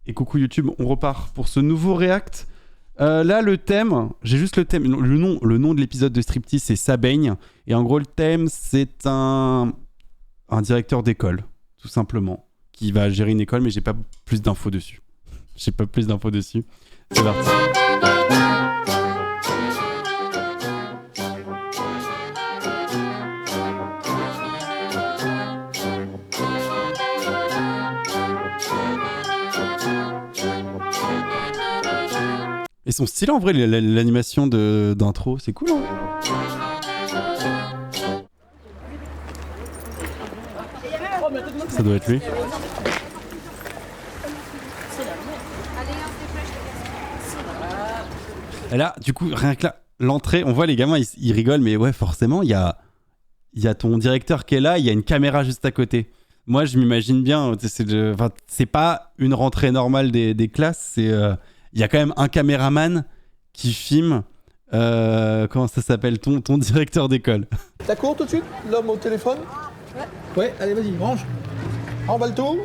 Et coucou YouTube, on repart pour ce nouveau React. Là, le thème, j'ai juste le thème. Le nom de l'épisode de Striptease, c'est Ça baigne. Et en gros, le thème, c'est un directeur d'école, tout simplement, qui va gérer une école, mais j'ai pas plus d'infos dessus. C'est parti. Et son style en vrai, l'animation d'intro, c'est cool. Hein, ça doit être lui. Et là, du coup, rien que là, l'entrée, on voit les gamins, ils rigolent, mais ouais, forcément, il y a ton directeur qui est là, il y a une caméra juste à côté. Moi, je m'imagine bien, c'est pas une rentrée normale des classes, il y a quand même un caméraman qui filme, comment ça s'appelle, ton directeur d'école. T'as cours tout de suite, l'homme au téléphone? Ouais, allez, vas-y, range. Emballe tout,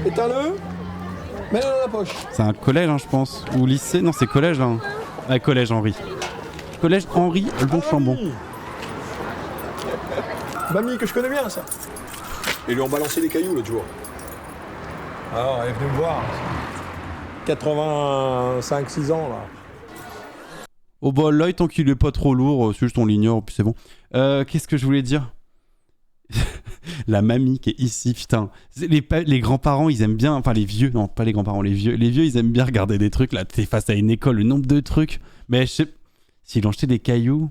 éteins-le, mets-le dans la poche. C'est un collège, hein, je pense, ou lycée, non, c'est collège, là. Hein. Ah, collège Henri. Collège Henri Longchambon. Mamie, que je connais bien, ça. Ils lui ont balancé des cailloux l'autre jour. Alors, elle est venue me voir. 85-6 ans, là. Oh bah l'œil, tant qu'il est pas trop lourd, c'est juste on l'ignore, puis c'est bon. Qu'est-ce que je voulais dire? La mamie qui est ici, putain. Les grands-parents, ils aiment bien, enfin les vieux, non pas les grands-parents, les vieux, ils aiment bien regarder des trucs, là, t'es face à une école, le nombre de trucs, mais je sais, s'ils ont jeté des cailloux,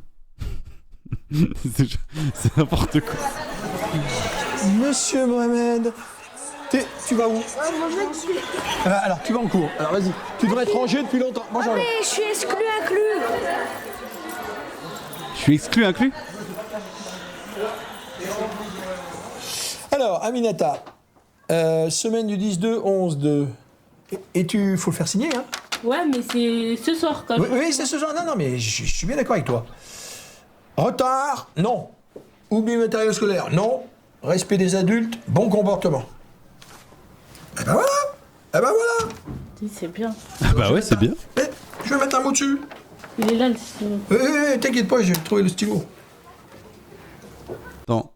c'est n'importe quoi. Monsieur Mohamed, tu vas où? Alors, tu vas en cours. Alors, vas-y. Tu devrais être rangé depuis longtemps. Moi, mais je suis inclus. Je suis inclus? Alors, Aminata, semaine du 10-2, 11-2. Et faut le faire signer, hein? Ouais, mais c'est ce soir, quand même. Oui, c'est ce soir. Non, mais je suis bien d'accord avec toi. Retard, non. Oubli matériel scolaire, non. Respect des adultes, bon comportement. Eh ben voilà. C'est bien. Ah bah ouais, c'est bien. Je vais mettre un mot dessus. Il est là, le stylo. T'inquiète pas, j'ai trouvé le stylo. Attends,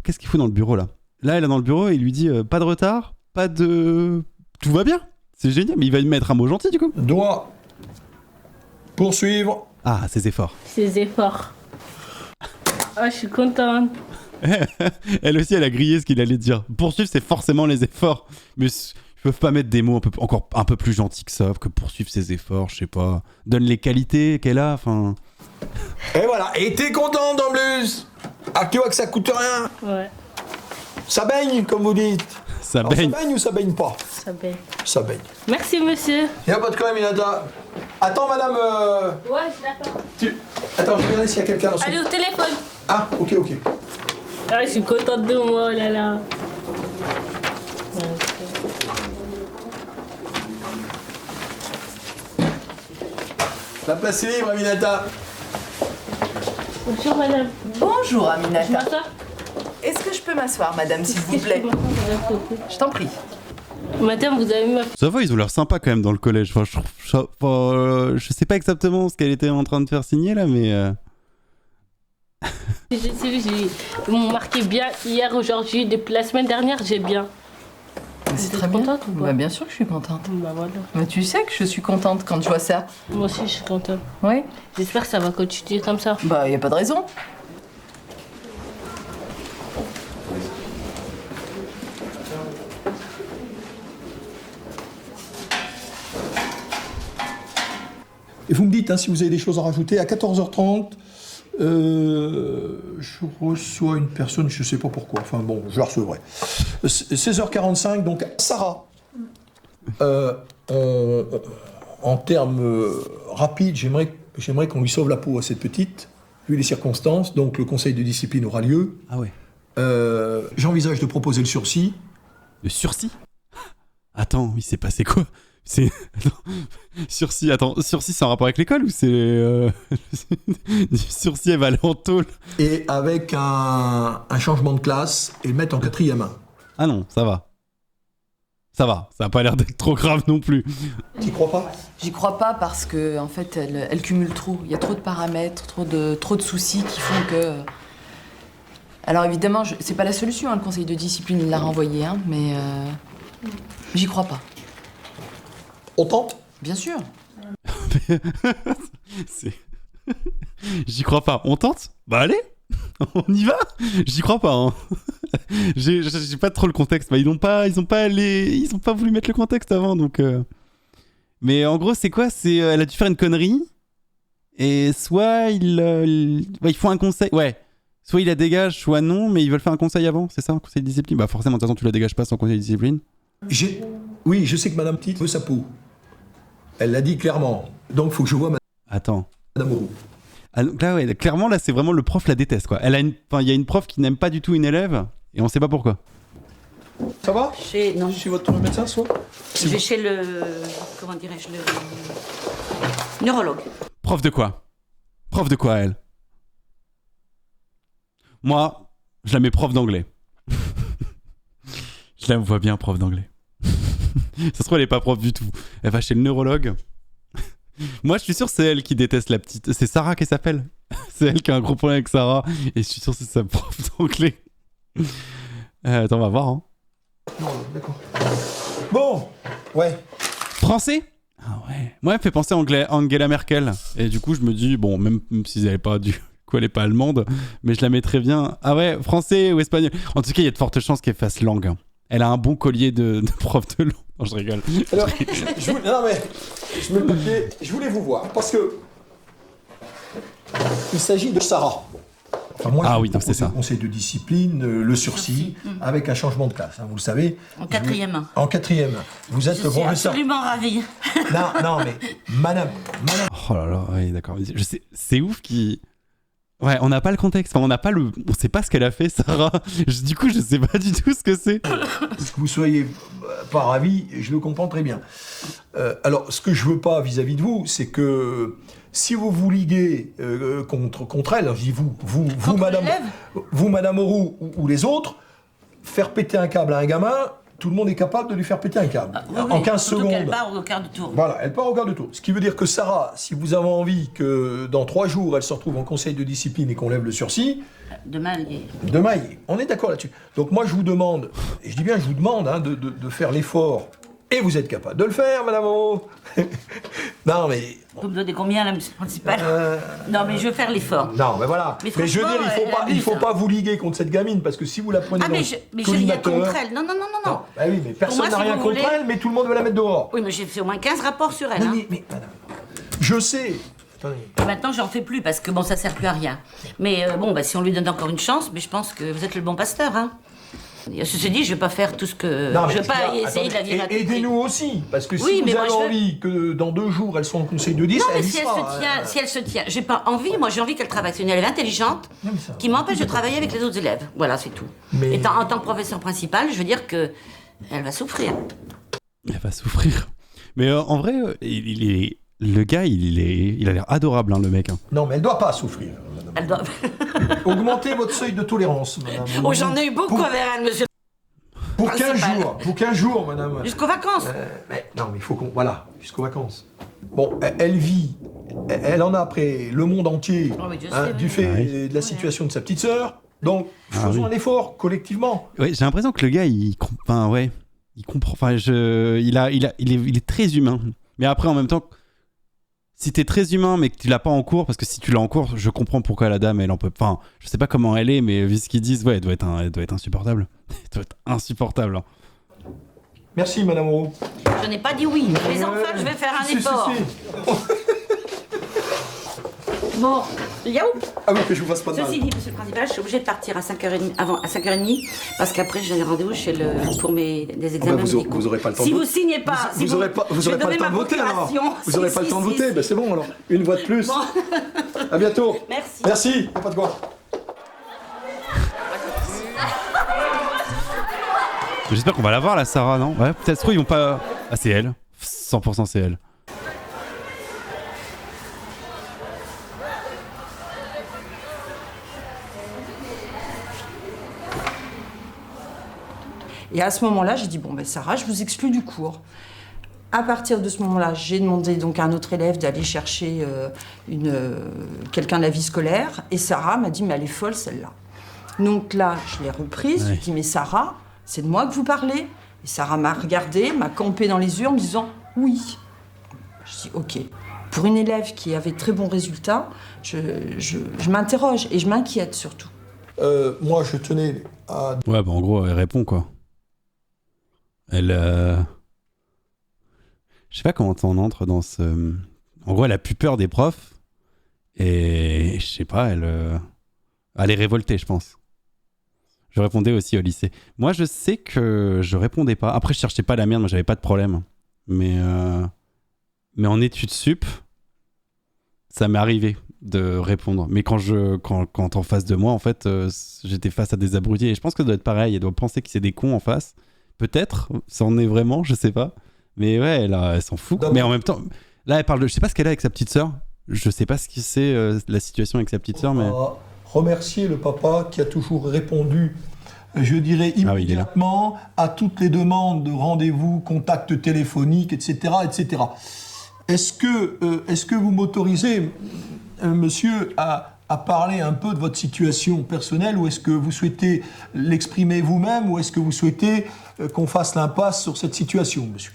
qu'est-ce qu'il fout dans le bureau, là? Là, elle est dans le bureau et il lui dit pas de retard, pas de... Tout va bien. C'est génial, mais il va lui mettre un mot gentil, du coup. Doit poursuivre. Ah, ses efforts. Ah, je suis contente. Elle aussi, elle a grillé ce qu'il allait dire. Poursuivre, c'est forcément les efforts. Mais ils peuvent pas mettre des mots encore un peu plus gentils que ça, que poursuivre ses efforts, je sais pas. Donne les qualités qu'elle a, enfin... Et voilà, et t'es contente en plus. Ah, tu vois que ça coûte rien. Ouais, Ça baigne, comme vous dites. Ça Alors, baigne. Ça baigne ou ça baigne pas? ça baigne. Ça baigne. Merci, monsieur. Y'a pas de quoi, Minata. Attends, madame. Ouais, je l'attends. Attends, je vais regarder s'il y a quelqu'un dans son... Allez, au téléphone. Ah, ok. Ah, je suis contente de moi, oh là là. La place est libre, Aminata. Bonjour, madame. Bonjour Je Aminata. m'assois. Est-ce que je peux m'asseoir, madame, s'il vous Qu'est-ce que plaît? je peux m'asseoir, madame, s'il vous plaît? Je t'en prie. Madame, vous avez mis ma... Ça va, ils ont l'air sympas quand même dans le collège. Enfin, je sais pas exactement ce qu'elle était en train de faire signer, là, mais... Ils m'ont marqué bien hier, aujourd'hui, depuis la semaine dernière, j'ai bien. C'est êtes très bien. contente ou pas? Bah, bien sûr que je suis contente. Bah voilà. Mais tu sais que je suis contente quand je vois ça. Moi aussi, je suis contente. Oui. J'espère que ça va continuer comme ça. Bah, y a pas de raison. Et vous me dites si vous avez des choses à rajouter. À 14h30, je reçois une personne, je sais pas pourquoi. Enfin bon, je la recevrai. 16h45, donc Sarah. En termes rapides, j'aimerais qu'on lui sauve la peau à cette petite, vu les circonstances. Donc le conseil de discipline aura lieu. Ah ouais. J'envisage de proposer le sursis. Le sursis? Attends, il s'est passé quoi? Sursis, c'est en rapport avec l'école ou c'est... du sursis, elle va aller en tôle? Et avec un changement de classe et le mettre en 4e. Ah non, ça va. Ça va, ça a pas l'air d'être trop grave non plus. T'y crois pas? J'y crois pas parce que en fait, elle cumule trop. Il y a trop de paramètres, trop de soucis qui font que. Alors évidemment, c'est pas la solution, hein, le conseil de discipline, il l'a renvoyé, hein, mais j'y crois pas. On tente? Bien sûr. C'est- J'y crois pas. On tente? Bah allez, on y va. J'y crois pas. Hein. J'ai pas trop le contexte. Bah, ils ont pas voulu mettre le contexte avant, donc. Mais en gros, c'est quoi? C'est elle a dû faire une connerie et soit ils font un conseil. Ouais. Soit il la dégage, soit non, mais ils veulent faire un conseil avant, c'est ça, un conseil de discipline? Bah forcément, de toute façon, tu la dégages pas sans conseil de discipline. Oui, je sais que Madame Petite veut sa peau. Elle l'a dit clairement. Donc, faut que je vois Attends. Madame Moreau. Ah, donc là, ouais, clairement, là, c'est vraiment le prof la déteste, quoi. Il y a une prof qui n'aime pas du tout une élève, et on sait pas pourquoi. Ça va? Non, Je suis votre médecin, soit? je vais chez le... Comment dirais-je? Le neurologue. Prof de quoi? Prof de quoi, elle? Moi, je la mets prof d'anglais. Je la vois bien prof d'anglais. Ça se trouve, elle est pas prof du tout. Elle va chez le neurologue. Moi, je suis sûr que c'est elle qui déteste la petite. C'est Sarah qui s'appelle. C'est elle qui a un gros problème avec Sarah. Et je suis sûr que c'est sa prof d'anglais. Attends, on va voir. Hein. Non, d'accord. Bon, ouais. Français? Ah ouais. Moi, elle me fait penser à Angela Merkel. Et du coup, je me dis, bon, même si elle est pas elle est pas allemande, mais je la mettrais bien. Ah ouais, français ou espagnol. En tout cas, il y a de fortes chances qu'elle fasse langue. Hein. Elle a un bon collier de prof de langue. Non, je rigole. Alors, non mais, je mets le papier. Je voulais vous voir parce que il s'agit de Sarah. Enfin, moi, Ah je oui, vous donc c'est propose ça. le conseil de discipline, le sursis, avec un changement de classe. Hein, vous le savez. En quatrième. En quatrième. Vous êtes Je le suis professeur. absolument ravie. Non, mais Madame. Oh là là, oui, d'accord. Je sais, c'est ouf qui. Ouais, on n'a pas le contexte. Enfin, on sait pas ce qu'elle a fait, Sarah. Du coup, je sais pas du tout ce que c'est. Que vous soyez pas ravi, je le comprends très bien. Alors, ce que je veux pas vis-à-vis de vous, c'est que si vous vous liguez contre elle, je dis vous, Madame Auroux ou les autres, faire péter un câble à un gamin, tout le monde est capable de lui faire péter un câble. En 15 Surtout qu'elle secondes. part au quart de tour. Voilà, elle part au quart de tour. Ce qui veut dire que Sarah, si vous avez envie que dans 3 jours, elle se retrouve en conseil de discipline et qu'on lève le sursis, Demain, elle est... demain, on est d'accord là-dessus. Donc moi, je vous demande, et je dis bien je vous demande hein, de faire l'effort, et vous êtes capable de le faire, Madame Moreau. Non, mais... Vous me donnez combien, là, monsieur le principal Non, mais je vais faire l'effort. Non, mais voilà. Mais Mais je veux dire, franchement, il faut abuse, pas vous liguer contre cette gamine, parce que si vous la prenez Ah, dans mais le j'ai rien collimateur... contre elle. Non. Bah oui, mais personne moi, n'a si rien vous contre voulez- elle, mais tout le monde veut la mettre dehors. Oui, mais j'ai fait au moins 15 rapports sur elle. Non, Hein. mais madame, je sais. Attendez. Et maintenant, j'en fais plus parce que bon, ça sert plus à rien. Mais bon, bah, si on lui donne encore une chance, mais je pense que vous êtes le bon pasteur. Hein. Ceci dit, je vais pas faire tout ce que. Non, mais je vais pas attendez, essayer de la dire à tout prix. aidez-nous aussi, parce que si Oui, mais vous moi, avez je veux- envie que dans 2 jours, elles sont en conseil de 10, Non, mais elle y si elle, sera, se tient, si elle se tient, j'ai pas envie, moi j'ai envie qu'elle travaille. C'est une élève intelligente Non, mais ça- qui m'empêche de travailler avec les autres élèves. Voilà, c'est tout. Mais- Et en tant que professeur principal, je veux dire que elle va souffrir. Elle va souffrir. Mais en vrai, le gars, il a l'air adorable, hein, le mec. Hein. Non, mais elle doit pas souffrir, madame. Elle doit... Augmentez votre seuil de tolérance, madame. Oh, j'en ai eu beaucoup Pour- avec elle, monsieur. Pour 15 principal. jours, pour 15 jours, madame. Jusqu'aux vacances. Mais non, mais il faut qu'on... Voilà, jusqu'aux vacances. Bon, elle vit, elle en a après le monde entier, Oh, oui, je sais, du oui. fait Ah oui. de la situation de sa petite sœur. Donc, Ah faisons oui. un effort, collectivement. Ouais, j'ai l'impression que le gars, il comprend. Enfin, il est très humain. Mais après, en même temps, si t'es très humain, mais que tu l'as pas en cours, parce que si tu l'as en cours, je comprends pourquoi la dame, elle en peut. Enfin, je sais pas comment elle est, mais vu ce qu'ils disent, ouais, elle doit être insupportable. Elle doit être insupportable. Hein. Merci, madame Moreau. Je n'ai pas dit oui. Les enfants, je vais faire un Si, si, effort. si. Bon, yaou. Ah oui, que je vous fasse pas de mal. Ceci dit, monsieur le principal, je suis obligée de partir à 5h30, à 5h30, parce qu'après j'ai un rendez-vous pour des examens vous médicaux. aurez pas le temps Si de- vous signez pas, Vous n'aurez pas, je vais pas le donner temps de ma voter alors. procuration. Vous Si, n'aurez pas le si, temps de si, voter, si. ben c'est bon alors. Une voix de plus. Bon. À bientôt. Merci. Merci, pas de quoi. J'espère qu'on va la voir, la Sarah, non? Ouais, peut-être trop, ils vont pas. Ah, c'est elle. 100% c'est elle. Et à ce moment-là, j'ai dit, bon, Sarah, je vous exclus du cours. À partir de ce moment-là, j'ai demandé donc à un autre élève d'aller chercher quelqu'un de la vie scolaire. Et Sarah m'a dit, mais elle est folle, celle-là. Donc là, je l'ai reprise. Je lui ai dit, mais Sarah, c'est de moi que vous parlez? Et Sarah m'a regardée, m'a campé dans les yeux en me disant, oui. Je dis, ok. Pour une élève qui avait très bons résultats, je m'interroge et je m'inquiète surtout. Moi, je tenais à... Ouais, en gros, elle répond, quoi. Elle... Je sais pas comment t'en entres dans ce... En gros, elle a plus peur des profs. Et je sais pas, elle est révoltée, je pense. Je répondais aussi au lycée. Moi, je sais que je répondais pas. Après, je cherchais pas la merde, moi, j'avais pas de problème. Mais en études sup, ça m'est arrivé de répondre. Mais quand en face de moi, en fait, j'étais face à des abrutis. Et je pense que ça doit être pareil. Elle doit penser que c'est des cons en face. Peut-être, ça en est vraiment, je sais pas. Mais ouais, là, elle s'en fout. Mais en même temps, là, elle parle de... Je sais pas ce qu'elle a avec sa petite sœur. Je sais pas ce que c'est, la situation avec sa petite sœur, mais... Remercier le papa qui a toujours répondu, je dirais, immédiatement à toutes les demandes de rendez-vous, contacts téléphoniques, etc., etc. Est-ce que vous m'autorisez, monsieur, à parler un peu de votre situation personnelle, ou est-ce que vous souhaitez l'exprimer vous-même, ou est-ce que vous souhaitez qu'on fasse l'impasse sur cette situation, monsieur?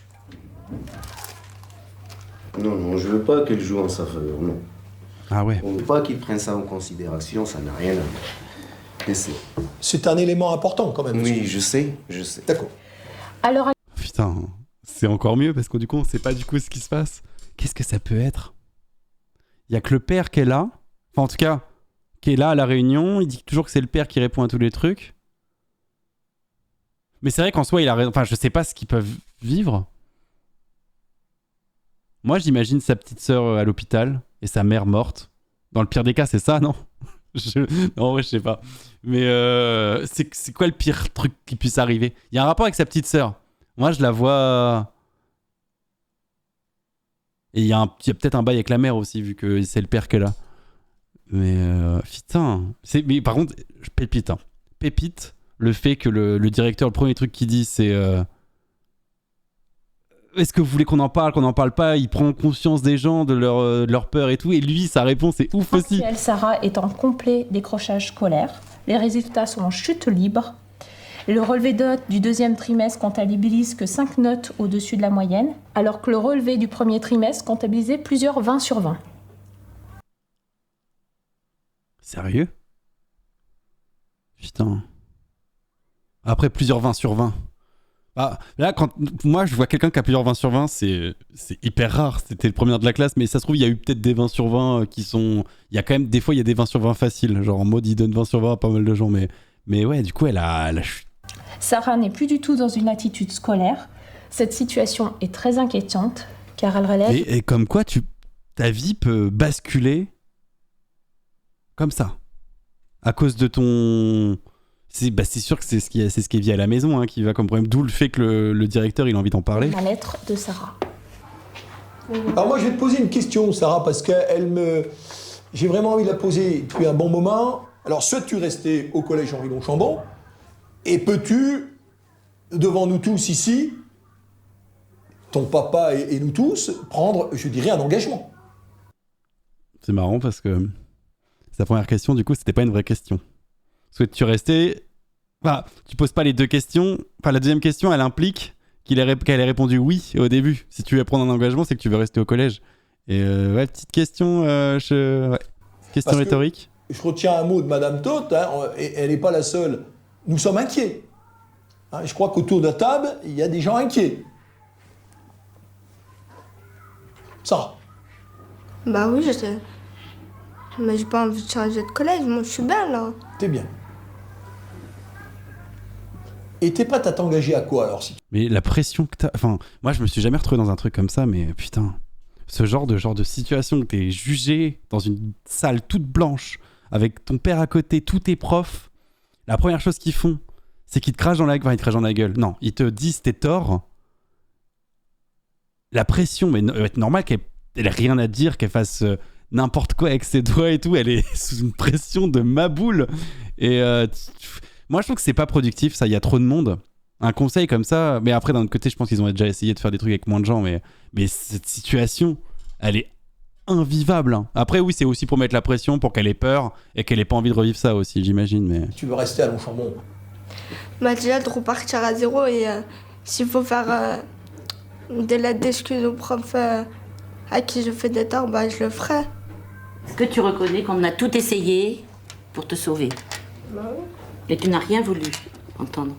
Non, je veux pas qu'elle joue en sa faveur, non. Ah ouais. On ne veut pas qu'il prenne ça en considération, ça n'a rien à voir. C'est un élément important quand même. Oui, je sais. D'accord. Alors, putain, c'est encore mieux parce que du coup, on sait pas du coup ce qui se passe. Qu'est-ce que ça peut être? Il y a que le père qui est là. Enfin, en tout cas, qui est là à la réunion. Il dit toujours que c'est le père qui répond à tous les trucs. Mais c'est vrai qu'en soi, il a raison. Enfin, je sais pas ce qu'ils peuvent vivre. Moi, j'imagine sa petite sœur à l'hôpital et sa mère morte. Dans le pire des cas, c'est ça, non? Non, ouais, je sais pas. Mais c'est quoi le pire truc qui puisse arriver? Il y a un rapport avec sa petite sœur. Moi, je la vois... Et il y a peut-être un bail avec la mère aussi, vu que c'est le père qu'elle a. Mais putain... Mais par contre, pépite, le fait que le directeur, le premier truc qu'il dit, c'est... Est-ce que vous voulez qu'on en parle pas? Il prend conscience des gens, de leur peur et tout. Et lui, sa réponse est ouf aussi. Sarah est en complet décrochage scolaire. Les résultats sont en chute libre. Le relevé de notes du deuxième trimestre comptabilise que 5 notes au-dessus de la moyenne, alors que le relevé du premier trimestre comptabilisait plusieurs 20 sur 20. Sérieux? Putain. Après plusieurs 20 sur 20. Ah, là, quand moi je vois quelqu'un qui a plusieurs 20 sur 20, c'est hyper rare. C'était le premier de la classe, mais ça se trouve, il y a eu peut-être des 20 sur 20 qui sont. Il y a quand même, des fois, il y a des 20 sur 20 faciles. Genre en mode, il donne 20 sur 20 à pas mal de gens. Mais ouais, du coup, elle a Sarah n'est plus du tout dans une attitude scolaire. Cette situation est très inquiétante, car elle relève. Et comme quoi, ta vie peut basculer comme ça. À cause de ton. C'est sûr que c'est ce qui est via la maison hein, qui va comme problème. D'où le fait que le directeur il a envie d'en parler. La lettre de Sarah. Alors moi je vais te poser une question Sarah parce que j'ai vraiment envie de la poser depuis un bon moment. Alors souhaites-tu rester au collège Henri Longchambon et peux-tu, devant nous tous ici, ton papa et nous tous, prendre, je dirais, un engagement? C'est marrant parce que sa première question du coup c'était pas une vraie question. Souhaites-tu rester? Enfin, tu poses pas les deux questions. Enfin, la deuxième question, elle implique qu'elle ait répondu oui au début. Si tu veux prendre un engagement, c'est que tu veux rester au collège. Et ouais, petite question, question parce rhétorique. Je retiens un mot de Madame Toth, hein, et elle n'est pas la seule. Nous sommes inquiets. Hein, je crois qu'autour de la table, il y a des gens inquiets. Sarah. Bah oui, je sais. Mais j'ai pas envie de changer de collège. Moi, je suis bien là. T'es bien. Et t'es prête à t'engager à quoi alors si... Mais la pression que t'as... Enfin, moi je me suis jamais retrouvé dans un truc comme ça, mais putain, ce genre de situation où t'es jugé dans une salle toute blanche, avec ton père à côté, tous tes profs, la première chose qu'ils font, c'est qu'ils te crachent dans la gueule. Enfin, ils te crachent dans la gueule. Non, ils te disent t'es tort. La pression, mais être normal qu'elle ait rien à dire, qu'elle fasse n'importe quoi avec ses doigts et tout, elle est sous une pression de maboule. Et... moi, je trouve que c'est pas productif, ça. Il y a trop de monde. Un conseil comme ça, mais après d'un autre côté, je pense qu'ils ont déjà essayé de faire des trucs avec moins de gens, mais cette situation, elle est invivable. Hein. Après, oui, c'est aussi pour mettre la pression, pour qu'elle ait peur et qu'elle ait pas envie de revivre ça aussi, j'imagine. Mais Tu veux rester à Longchambon? Bah déjà de repartir à zéro et s'il faut faire des lettres d'excuses aux profs à qui je fais des torts, bah je le ferai. Est-ce que tu reconnais qu'on a tout essayé pour te sauver? Bah oui. Et tu n'as rien voulu entendre.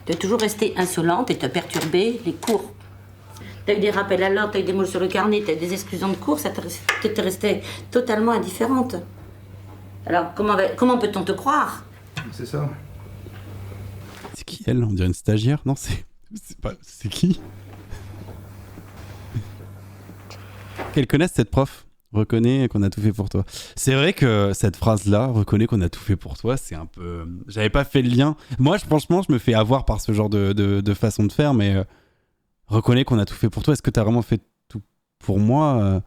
Tu es toujours restée insolente et tu as perturbé les cours. Tu as eu des rappels à l'ordre, tu as eu des mots sur le carnet, tu as eu des exclusions de cours, tu étais restée totalement indifférente. Alors, comment peut-on te croire? C'est ça. c'est qui elle? On dirait une stagiaire? Non, c'est qui? Qu'elle connaisse cette prof. Reconnais qu'on a tout fait pour toi. C'est vrai que cette phrase-là, reconnais qu'on a tout fait pour toi, c'est un peu... J'avais pas fait le lien. Moi, franchement, je me fais avoir par ce genre de façon de faire, mais reconnais qu'on a tout fait pour toi. Est-ce que t'as vraiment fait tout pour moi?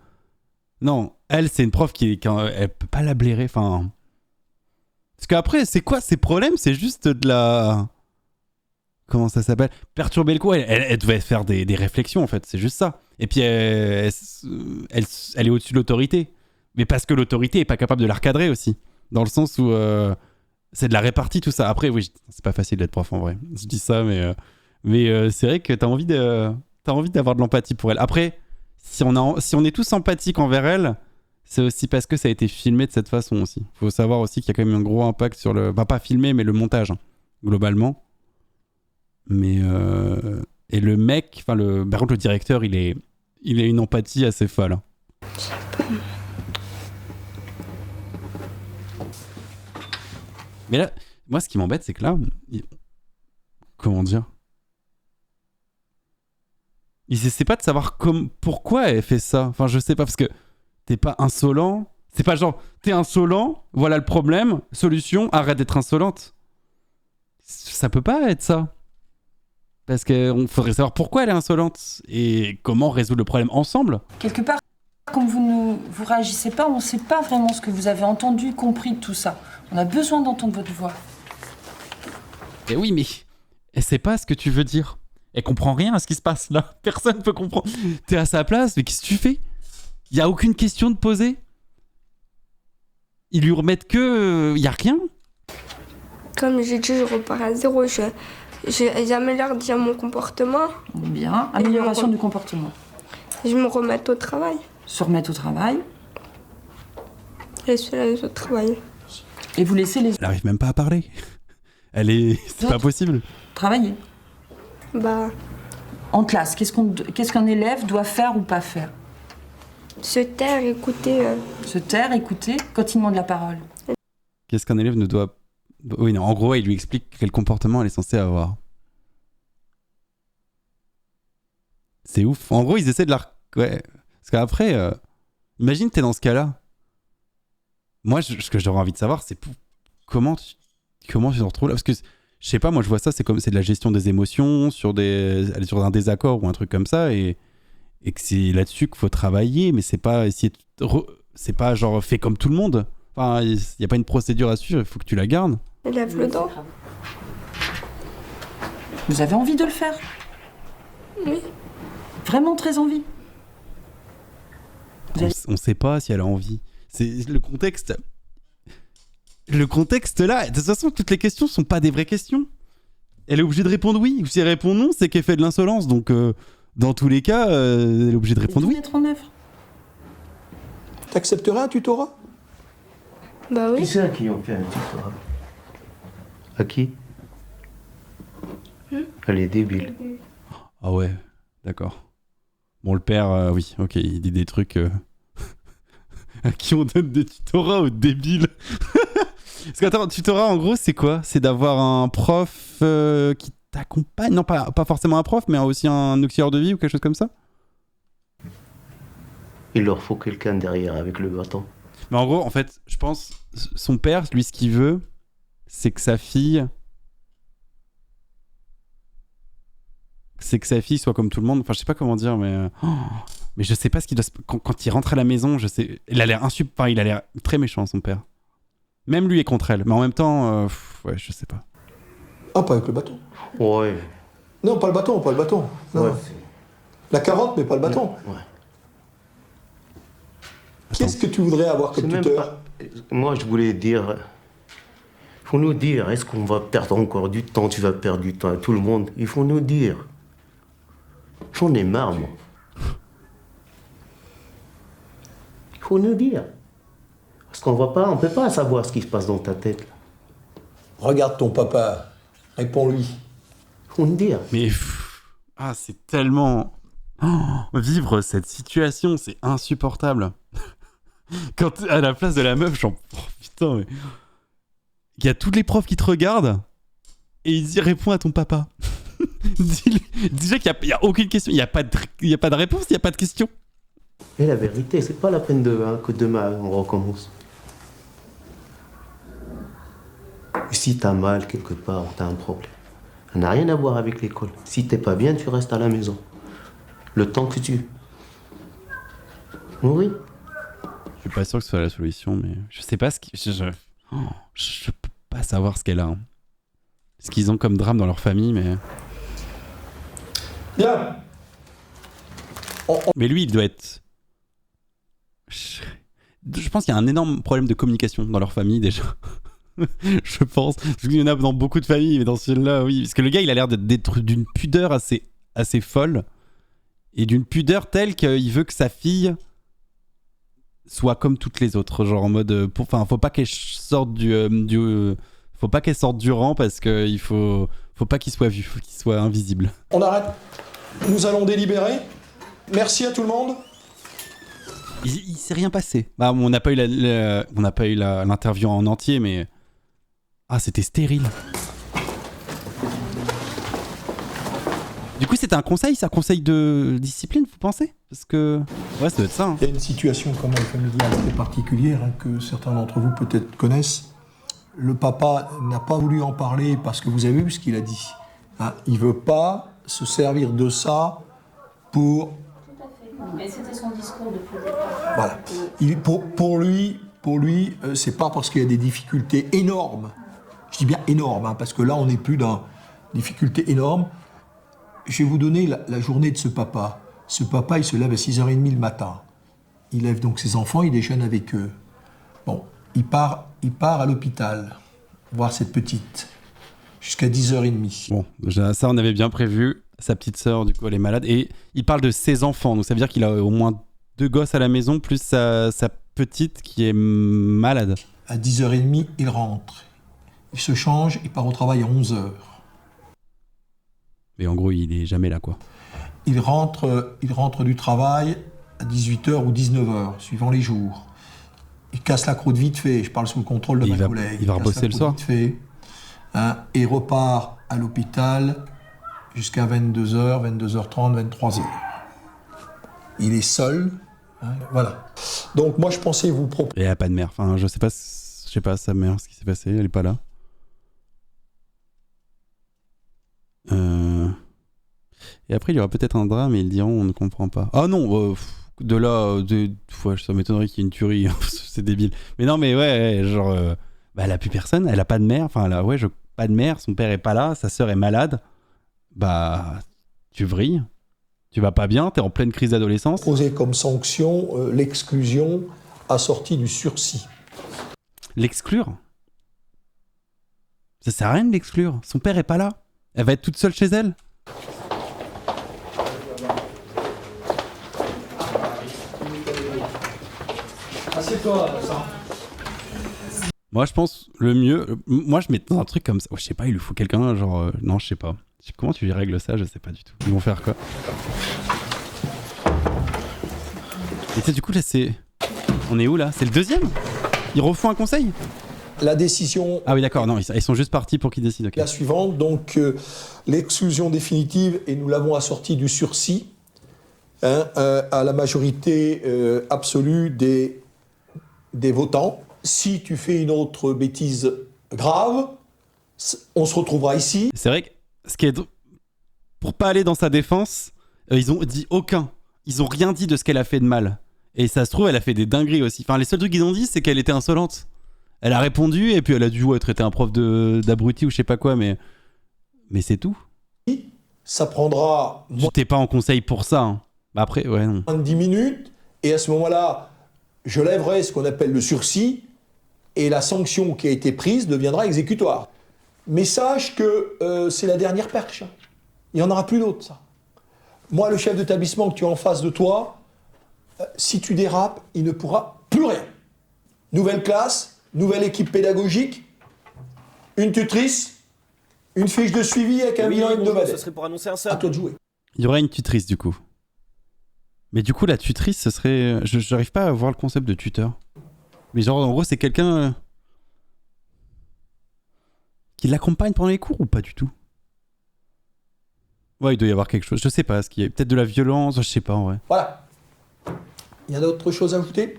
Non, elle, c'est une prof elle peut pas la blairer. Enfin... Parce qu'après, c'est quoi ses problèmes? C'est juste de la... Comment ça s'appelle? Perturber le cours. Elle devait faire des réflexions, en fait. C'est juste ça. Et puis, elle est au-dessus de l'autorité. Mais parce que l'autorité est pas capable de la recadrer aussi. Dans le sens où c'est de la répartie, tout ça. Après, oui, c'est pas facile d'être prof, en vrai. Je dis ça, mais c'est vrai que t'as envie d'avoir de l'empathie pour elle. Après, si on est tous empathiques envers elle, c'est aussi parce que ça a été filmé de cette façon aussi. Faut savoir aussi qu'il y a quand même un gros impact sur le... Bah, pas filmé, mais le montage, hein, globalement. Mais... Et le mec, par contre, le directeur, il a une empathie assez folle. Hein. Mais là, moi, ce qui m'embête, c'est que là... Comment dire? Il essaie pas de savoir pourquoi elle fait ça. Enfin, je sais pas, parce que t'es pas insolent. C'est pas genre, t'es insolent, voilà le problème, solution, arrête d'être insolente. Ça peut pas être ça. Parce qu'il faudrait savoir pourquoi elle est insolente et comment résoudre le problème ensemble. Quelque part, comme vous réagissez pas, on ne sait pas vraiment ce que vous avez entendu, compris de tout ça. On a besoin d'entendre votre voix. Et oui, mais elle sait pas ce que tu veux dire. Elle comprend rien à ce qui se passe là. Personne peut comprendre. T'es à sa place, mais qu'est-ce que tu fais? Il y a aucune question de poser. Ils lui remettent que... y a rien. Comme j'ai dit, je repars à zéro. J'améliore déjà mon comportement. Bien, amélioration du comportement. Je me remets au travail. Se remettre au travail. Laisser les autres travailler. Et vous laissez les... Elle arrive même pas à parler. C'est pas possible. Travailler. Bah... En classe, qu'est-ce qu'un élève doit faire ou pas faire? Se taire, écouter. Se taire, écouter, quand il demande la parole. Qu'est-ce qu'un élève ne doit... Oui, non, en gros, il lui explique quel comportement elle est censée avoir. C'est ouf. En gros, ils essaient de la... Ouais. Parce qu'après, imagine t'es dans ce cas-là. Moi, ce que j'aurais envie de savoir, c'est comment tu te retrouves là. Parce que, je sais pas, moi je vois ça, c'est de la gestion des émotions, sur un désaccord ou un truc comme ça, et que c'est là-dessus qu'il faut travailler, mais c'est pas essayer c'est pas genre fait comme tout le monde. Enfin, il n'y a pas une procédure à suivre, il faut que tu la gardes. Lève le dos. Vous avez envie de le faire? Oui. Vraiment très envie? On sait pas si elle a envie. C'est le contexte. Le contexte là, de toute façon, toutes les questions sont pas des vraies questions. Elle est obligée de répondre oui. Ou si elle répond non, c'est qu'elle fait de l'insolence. Donc, dans tous les cas, elle est obligée de répondre oui. Mettre en œuvre. T'accepterais un tutorat? Bah oui. Qui c'est à qui on fait un tutorat? À qui? Elle est débile. Ah ouais, d'accord. Bon, le père, oui, ok, il dit des trucs à qui on donne des tutorats aux débiles. Parce que, attends, tutorat, en gros, c'est quoi? C'est d'avoir un prof qui t'accompagne? Non, pas forcément un prof, mais aussi un auxiliaire de vie ou quelque chose comme ça? Il leur faut quelqu'un derrière avec le bâton. Mais en gros, en fait, je pense, son père, lui, ce qu'il veut, c'est que sa fille... soit comme tout le monde. Enfin, je sais pas comment dire, mais je sais pas ce qu'il doit... Quand il rentre à la maison, je sais... Il a l'air il a l'air très méchant, son père. Même lui est contre elle. Mais en même temps, ouais, je sais pas. Ah, pas avec le bâton. Ouais. Non, pas le bâton, pas le bâton. Non. Ouais, La carotte, mais pas le bâton. ouais. Qu'est-ce que tu voudrais avoir comme C'est même tuteur? pas- Moi, je voulais dire... Il faut nous dire, est-ce qu'on va perdre encore du temps? Tu vas perdre du temps à tout le monde. Il faut nous dire. J'en ai marre, moi. Il faut nous dire. Parce qu'on voit pas, on peut pas savoir ce qui se passe dans ta tête. Là. Regarde ton papa, réponds-lui. Il faut nous dire. Mais c'est tellement... vivre cette situation, c'est insupportable. Quand à la place de la meuf, putain, mais... Il y a tous les profs qui te regardent et ils disent réponds à ton papa. Déjà qu'il n'y a aucune question, il n'y a pas de réponse, il n'y a pas de question. Et la vérité, c'est pas la peine que demain on recommence. Et si t'as mal quelque part, t'as un problème. Ça n'a rien à voir avec l'école. Si t'es pas bien, tu restes à la maison. Le temps que tu... Oui. Je suis pas sûr que ce soit la solution, mais je sais pas ce qui... Je peux pas savoir ce qu'elle a. Hein. Ce qu'ils ont comme drame dans leur famille, mais... Bien. Mais lui, il doit être... Je pense qu'il y a un énorme problème de communication dans leur famille, déjà. Je pense. Parce qu'il y en a dans beaucoup de familles, mais dans celle-là, oui. Parce que le gars, il a l'air d'être d'une pudeur assez folle. Et d'une pudeur telle qu'il veut que sa fille soit comme toutes les autres. Genre en mode... faut pas qu'elle sorte faut pas qu'elle sorte du rang parce qu'il faut pas qu'il soit vu, faut qu'il soit invisible. On arrête. Nous allons délibérer. Merci à tout le monde. Il s'est rien passé. Bah, on n'a pas eu l'interview en entier, mais... c'était stérile. Du coup, c'était un conseil de discipline, vous pensez? Parce que... Ouais, ça doit être ça. Hein. Il y a une situation quand même familiale très particulière que certains d'entre vous peut-être connaissent. Le papa n'a pas voulu en parler parce que vous avez vu ce qu'il a dit. Il veut pas se servir de ça pour... Mais c'était son discours depuis le départ. Voilà. Pour lui, c'est pas parce qu'il y a des difficultés énormes. Je dis bien énormes, parce que là, on n'est plus dans difficultés énormes. Je vais vous donner la journée de ce papa. Ce papa, il se lève à 6h30 le matin. Il lève donc ses enfants, il déjeune avec eux. Bon, il part à l'hôpital voir cette petite jusqu'à 10h30. Bon, déjà, ça, on avait bien prévu. Sa petite sœur, du coup, elle est malade. Et il parle de ses enfants. Donc, ça veut dire qu'il a au moins 2 gosses à la maison, plus sa petite qui est malade. À 10h30, il rentre. Il se change, il part au travail à 11h. Mais en gros, il est jamais là, quoi. Il rentre du travail à 18h ou 19h, suivant les jours. Il casse la croûte vite fait. Je parle sous le contrôle de ma collègue. Il va rebosser le soir. Vite fait, et repart à l'hôpital jusqu'à 22h, 22h30, 23h. Il est seul. Voilà. Donc moi, je pensais vous proposer... Et elle a pas de mère. Enfin, je sais pas sa mère, ce qui s'est passé. Elle est pas là. Et après, il y aura peut-être un drame et ils diront on ne comprend pas. Ah non, de là, ça m'étonnerait qu'il y ait une tuerie. C'est débile. Mais non, mais ouais, genre, elle a plus personne. Elle a pas de mère. Enfin, pas de mère. Son père est pas là. Sa sœur est malade. Bah, tu vrilles. Tu vas pas bien. T'es en pleine crise d'adolescence. Poser comme sanction l'exclusion assortie du sursis. L'exclure? Ça sert à rien de l'exclure. Son père est pas là. Elle va être toute seule chez elle. Assieds-toi, ça. Moi, je pense le mieux. Moi, je mets dans un truc comme ça. Je sais pas, il lui faut quelqu'un, genre. Non, je sais pas. Comment tu règles ça? Je sais pas du tout. Ils vont faire quoi? Et tu sais, du coup, là, c'est. On est où là? C'est le deuxième? Ils refont un conseil? La décision... Ah oui, d'accord, non, ils sont juste partis pour qu'ils décident. Okay. La suivante, donc l'exclusion définitive, et nous l'avons assortie du sursis, à la majorité absolue des votants. Si tu fais une autre bêtise grave, on se retrouvera ici. C'est vrai que ce qui est... Pour pas aller dans sa défense, ils ont dit aucun. Ils ont rien dit de ce qu'elle a fait de mal. Et ça se trouve, elle a fait des dingueries aussi. Enfin, les seuls trucs qu'ils ont dit, c'est qu'elle était insolente. Elle a répondu et puis elle a dû traiter un prof d'abruti ou je sais pas quoi, mais c'est tout. Ça prendra T'es pas en conseil pour ça. Hein. Bah après, ouais, non. moins de 10 minutes. Et à ce moment-là, je lèverai ce qu'on appelle le sursis. Et la sanction qui a été prise deviendra exécutoire. Mais sache que c'est la dernière perche. Il n'y en aura plus d'autres, ça. Moi, le chef d'établissement que tu as en face de toi, si tu dérapes, il ne pourra plus rien. Nouvelle classe, nouvelle équipe pédagogique, une tutrice, une fiche de suivi avec un bilan hebdomadaire. Ce serait pour annoncer un sort. À toi de jouer. Il y aurait une tutrice du coup. Mais du coup, la tutrice, ce serait. J'arrive pas à voir le concept de tuteur. Mais genre, en gros, c'est quelqu'un qui l'accompagne pendant les cours ou pas du tout? Ouais, il doit y avoir quelque chose. Je sais pas, est-ce qu'il y a peut-être de la violence? Je sais pas en vrai. Voilà. Il y a d'autres choses à ajouter?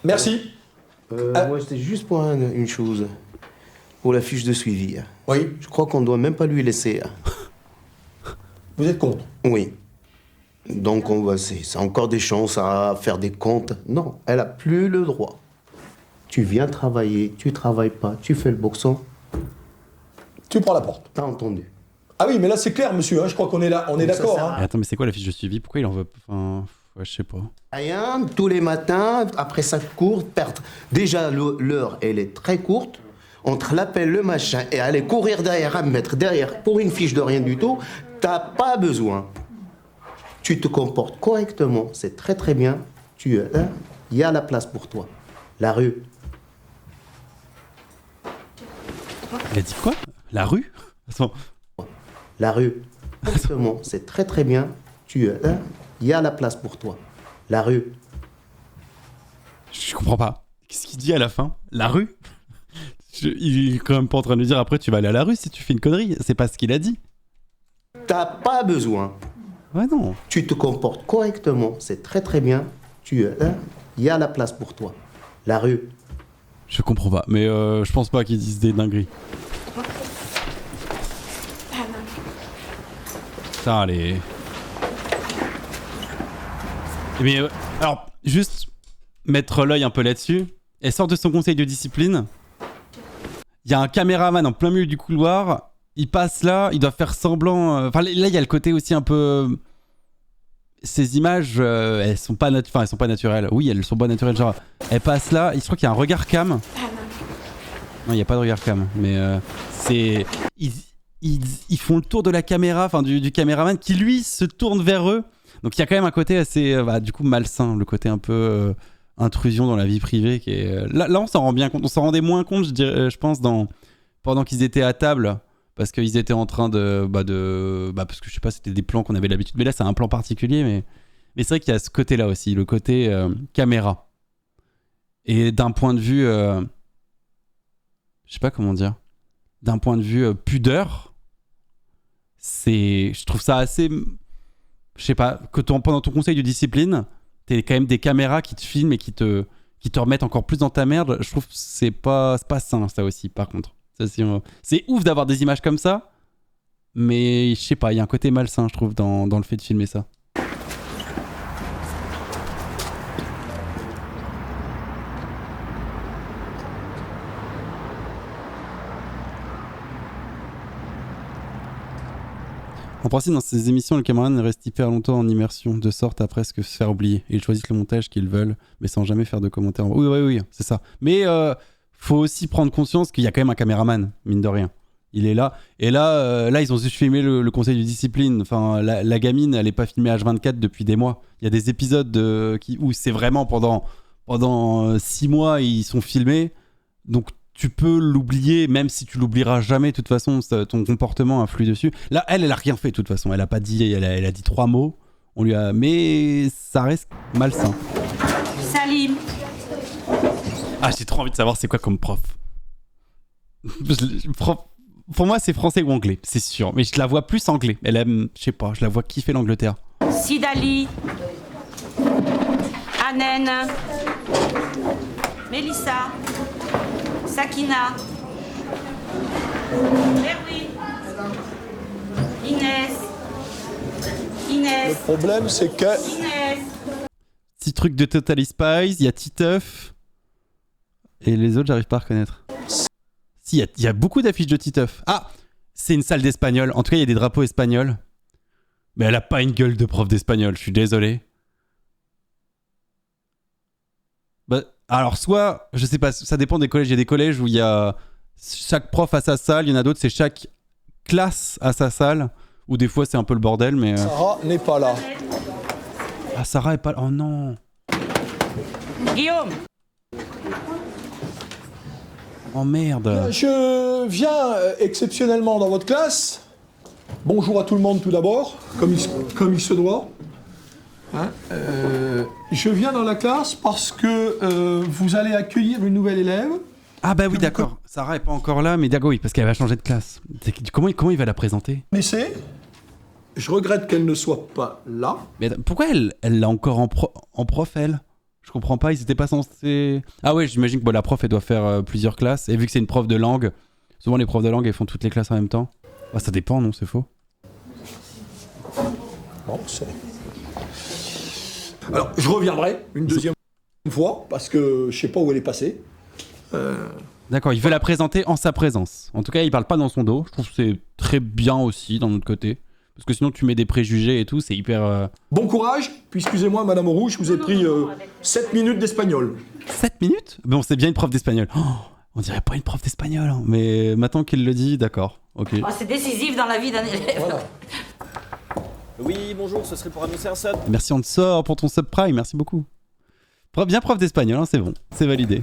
Merci. Moi, c'était juste pour une chose. Pour la fiche de suivi. Oui. Je crois qu'on doit même pas lui laisser. Vous êtes contre? Oui. Donc, c'est encore des chances à faire des comptes. Non, elle a plus le droit. Tu viens travailler, tu travailles pas, tu fais le boxon. Tu prends la porte. T'as entendu? Ah oui, mais là c'est clair, monsieur. Hein, je crois qu'on est là, on est d'accord. Hein. Attends, mais c'est quoi la fiche de suivi? Pourquoi il en veut? Enfin, ouais, je sais pas. Rien, tous les matins, après sa course, perdre. Déjà, l'heure, elle est très courte. Entre l'appel, le machin, et aller courir derrière, à me mettre derrière pour une fiche de rien du tout, t'as pas besoin. Tu te comportes correctement, c'est très très bien. Tu es là, il y a la place pour toi. La rue. Il a dit quoi? La rue? Attends. La rue. Correctement, c'est très très bien. Tu es là, il y a la place pour toi. La rue. Je comprends pas. Qu'est-ce qu'il dit à la fin? La rue? Il est quand même pas en train de lui dire après tu vas aller à la rue si tu fais une connerie. C'est pas ce qu'il a dit. T'as pas besoin. Ouais, non. Tu te comportes correctement, c'est très très bien. Tu es là, il y a la place pour toi. La rue. Je comprends pas, mais je pense pas qu'ils disent des dingueries. Putain, allez. Mais alors, juste mettre l'œil un peu là-dessus. Elle sort de son conseil de discipline. Il y a un caméraman en plein milieu du couloir. Il passe là, il doit faire semblant. Enfin, là, il y a le côté aussi un peu. Ces images, elles sont pas naturelles. Oui, elles sont pas naturelles. Genre, elles passent là. Je crois qu'il y a un regard cam. Non, il n'y a pas de regard cam. Mais c'est. Ils font le tour de la caméra, enfin du caméraman qui lui se tourne vers eux. Donc il y a quand même un côté assez, du coup, malsain. Le côté un peu intrusion dans la vie privée. Qui est, là, on s'en rend bien compte. On s'en rendait moins compte, je pense, pendant qu'ils étaient à table. Parce qu'ils étaient en train parce que je sais pas, c'était des plans qu'on avait l'habitude. Mais là, c'est un plan particulier. Mais c'est vrai qu'il y a ce côté-là aussi, le côté caméra. Et d'un point de vue, je sais pas comment dire, d'un point de vue pudeur, je trouve ça assez, je sais pas, que pendant ton conseil de discipline, t'as quand même des caméras qui te filment et qui te remettent encore plus dans ta merde. Je trouve que c'est pas sain, ça aussi, par contre. Ça, c'est ouf d'avoir des images comme ça, mais je sais pas, il y a un côté malsain, je trouve, dans le fait de filmer ça. En principe, dans ces émissions, le caméraman reste hyper longtemps en immersion, de sorte à presque se faire oublier. Ils choisissent le montage qu'ils veulent, mais sans jamais faire de commentaires. Oui, c'est ça. Mais faut aussi prendre conscience qu'il y a quand même un caméraman, mine de rien. Il est là. Et là, ils ont juste filmé le conseil de discipline. Enfin, la gamine, elle n'est pas filmée H24 depuis des mois. Il y a des épisodes où c'est vraiment pendant 6 mois, ils sont filmés. Donc, tu peux l'oublier, même si tu l'oublieras jamais. De toute façon, ton comportement influe dessus. Là, elle a rien fait, de toute façon. Elle a pas dit, elle a dit 3 mots. Mais ça reste malsain. Salim. Ah, j'ai trop envie de savoir c'est quoi comme prof. Pour moi, c'est français ou anglais, c'est sûr. Mais je la vois plus anglais. Elle aime, je sais pas, je la vois kiffer l'Angleterre. Sidali. Anen. Mélissa. Sakina. Merwi. Inès. Le problème, c'est que... Inès. Petit truc de Totally Spies, il y a Titeuf. Et les autres, j'arrive pas à reconnaître. Si, il y a beaucoup d'affiches de Titeuf. Ah, C'est une salle d'espagnol. En tout cas, il y a des drapeaux espagnols. Mais elle a pas une gueule de prof d'espagnol, je suis désolé. Bah, alors, soit, je sais pas, ça dépend des collèges. Il y a des collèges où il y a chaque prof a sa salle, il y en a d'autres, c'est chaque classe a sa salle. Ou des fois, c'est un peu le bordel, mais. Sarah n'est pas là. Ah, Sarah est pas là. Oh non. Guillaume! Oh merde. Je viens exceptionnellement dans votre classe. Bonjour à tout le monde tout d'abord, comme il se doit. Hein, je viens dans la classe parce que vous allez accueillir une nouvelle élève. Ah bah oui, d'accord. Sarah est pas encore là, mais d'accord, oui, parce qu'elle va changer de classe. Comment il va la présenter? Mais je regrette qu'elle ne soit pas là. Mais attends, pourquoi elle l'a encore en prof, elle? Je comprends pas, ils étaient pas censés... Ah ouais, j'imagine que la prof, elle doit faire plusieurs classes. Et vu que c'est une prof de langue, souvent les profs de langue, elles font toutes les classes en même temps. Ah, ça dépend, non? C'est faux. Bon, c'est... Alors, je reviendrai une deuxième fois, parce que je sais pas où elle est passée. D'accord, il veut la présenter en sa présence. En tout cas, il parle pas dans son dos. Je trouve que c'est très bien aussi, d'un autre côté. Parce que sinon, tu mets des préjugés et tout, c'est hyper... Bon courage, puis excusez-moi, Madame Roux, je vous ai pris 7 minutes d'espagnol. 7 minutes? Bon, c'est bien une prof d'espagnol. Oh, on dirait pas une prof d'espagnol, hein. Mais maintenant qu'il le dit, d'accord, ok. Oh, c'est décisif dans la vie d'un élève. Voilà. Oui, bonjour, ce serait pour annoncer un sub. Merci, on te sort pour ton subprime, merci beaucoup. Bien prof d'espagnol, hein, c'est bon, c'est validé.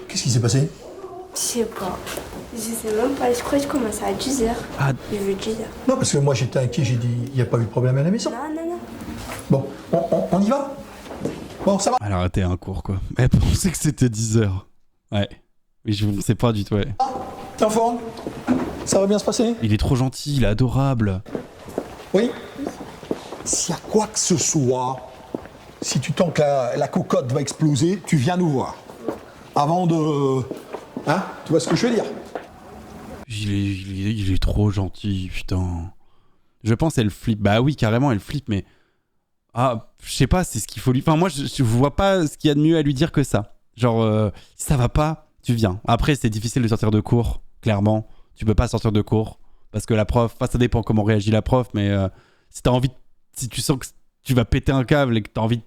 Qu'est-ce qui s'est passé? Je sais pas. Je sais même pas. Je crois que je commence à 10h. Ah. Je veux 10h. Non, parce que moi j'étais inquiet, j'ai dit, il n'y a pas eu de problème à la maison. Non, non, non. Bon, on y va? Bon, ça va? Elle a raté un cours, quoi. Elle pensait que c'était 10h. Ouais. Mais je ne sais pas du tout, ouais. T'es en forme? Ça va bien se passer? Il est trop gentil, il est adorable. Oui? S'il y a quoi que ce soit, si tu tentes que la cocotte va exploser, tu viens nous voir. Avant de... Hein? Tu vois ce que je veux dire? Il est trop gentil, putain. Je pense elle flippe. Bah oui, carrément, elle flippe, mais... Ah, je sais pas, c'est ce qu'il faut lui... Enfin, moi, je vois pas ce qu'il y a de mieux à lui dire que ça. Genre, si ça va pas, tu viens. Après, c'est difficile de sortir de cours, clairement. Tu peux pas sortir de cours. Parce que la prof... Enfin, ça dépend comment réagit la prof, mais si t'as envie... Si tu sens que tu vas péter un câble et que t'as envie...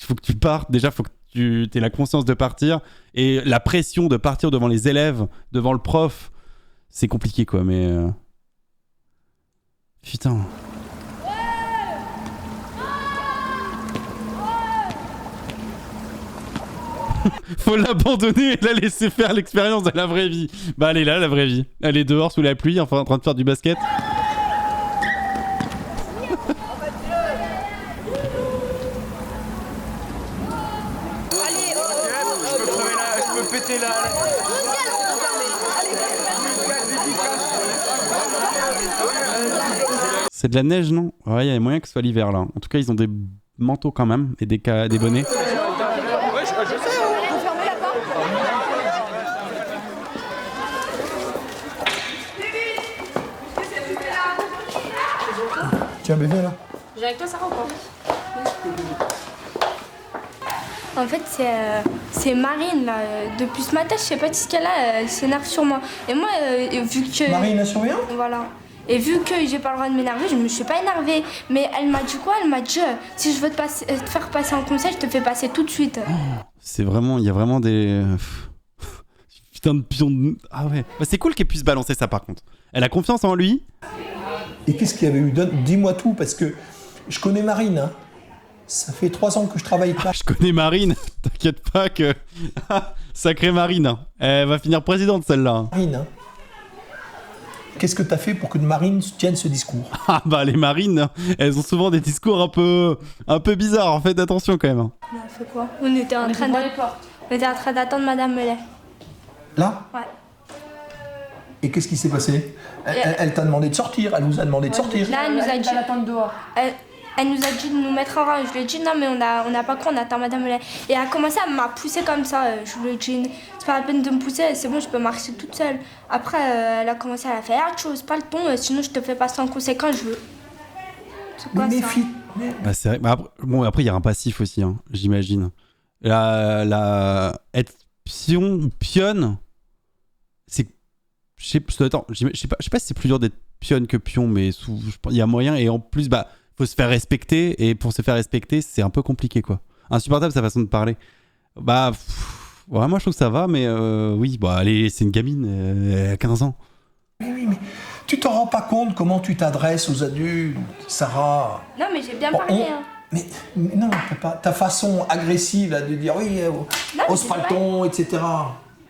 Faut que tu partes. Déjà, faut que tu aies la conscience de partir. Et la pression de partir devant les élèves, devant le prof, c'est compliqué, quoi, mais... Putain... Faut l'abandonner et la laisser faire l'expérience de la vraie vie. Bah elle est là, la vraie vie. Elle est dehors sous la pluie, enfin en train de faire du basket. Je peux péter là. C'est de la neige, non? Ouais, il y a moyen que ce soit l'hiver là. En tout cas, ils ont des manteaux quand même et des bonnets. Tiens, bébé, là. J'ai avec toi, Sarah, ou pas? En fait, c'est Marine, là. Depuis ce matin, je sais pas ce qu'elle a, elle s'énerve sur moi. Et moi, vu que... Marine, la surveillante? Voilà. Et vu que j'ai pas le droit de m'énerver, je me suis pas énervée. Mais elle m'a dit quoi? Elle m'a dit, si je veux te faire passer en conseil, je te fais passer tout de suite. Oh, c'est vraiment... Il y a vraiment des... Putain de pion de... Ah ouais. Bah, c'est cool qu'elle puisse balancer ça, par contre. Elle a confiance en lui. Et qu'est-ce qu'il y avait eu? Dis-moi tout, parce que je connais Marine, hein. Ça fait 3 ans que je travaille avec Je connais Marine. T'inquiète pas que... Sacrée Marine. Elle va finir présidente, celle-là. Marine, hein. Qu'est-ce que t'as fait pour que Marine tienne ce discours? Ah bah les marines, elles ont souvent des discours un peu bizarres. Faites attention quand même. On a fait quoi? On était en train d'attendre Madame Mellet. Là? Ouais. Et qu'est-ce qui s'est passé? Elle t'a demandé de sortir, elle vous a demandé de sortir. Là, elle nous a dit d'attendre dehors. Elle nous a dit de nous mettre en rang. Je lui ai dit non, mais on n'a pas quoi, on attend Madame Mellet. Et elle a commencé à m'a poussé comme ça. Je lui ai dit c'est pas la peine de me pousser, c'est bon, je peux marcher toute seule. Après, elle a commencé à faire chose, pas le ton, sinon je te fais passer en conséquence, je veux. C'est quoi ça? Bah c'est vrai. Bah après il y a un passif aussi, hein, j'imagine. Être pion ou pionne, c'est... Je sais pas si c'est plus dur d'être pionne que pion, mais il y a moyen. Et en plus, faut se faire respecter. Et pour se faire respecter, c'est un peu compliqué, quoi. Insupportable, sa façon de parler. Moi, je trouve que ça va, mais oui, allez, c'est une gamine, elle a 15 ans. Oui, mais tu t'en rends pas compte comment tu t'adresses aux adultes, Sarah. Non, mais j'ai bien parlé. Hein. Mais non, ta façon agressive là, de dire oui, hausse pas le ton, etc.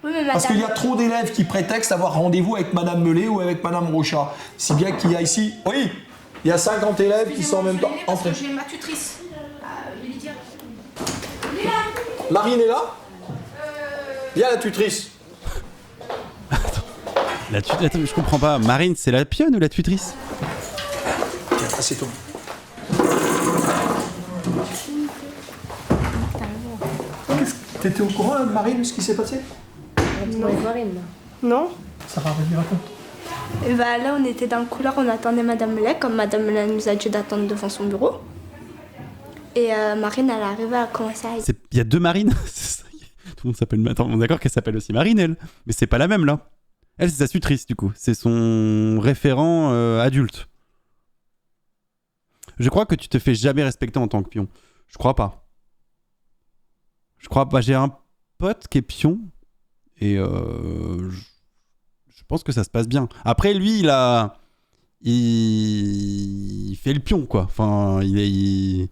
Oui, mais Parce qu'il y a trop d'élèves qui prétextent avoir rendez-vous avec Madame Mellet ou avec Madame Rochat. Si bien qu'il y a ici, oui, il y a 50 élèves qui sont en même temps entrés. J'ai ma tutrice. Lydia. Marine est là Viens la tutrice. Attends, je comprends pas. Marine, c'est la pionne ou la tutrice? Tiens, assieds-toi. T'étais au courant, Marine, de ce qui s'est passé? Non. Non. Sarah, vas-y, raconte. Là, on était dans le couloir, on attendait Madame Mellet, comme Madame Mellet nous a dit d'attendre devant son bureau. Et Marine, elle est arrivée à commencer à... Il y a 2 Marines. Tout le monde s'appelle... Attends, on est d'accord qu'elle s'appelle aussi Marine, elle. Mais c'est pas la même, là. Elle, c'est sa tutrice, du coup. C'est son référent adulte. Je crois que tu te fais jamais respecter en tant que pion. Je crois pas. J'ai un pote qui est pion. Et je pense que ça se passe bien. Après, lui, il fait le pion, quoi. Enfin, il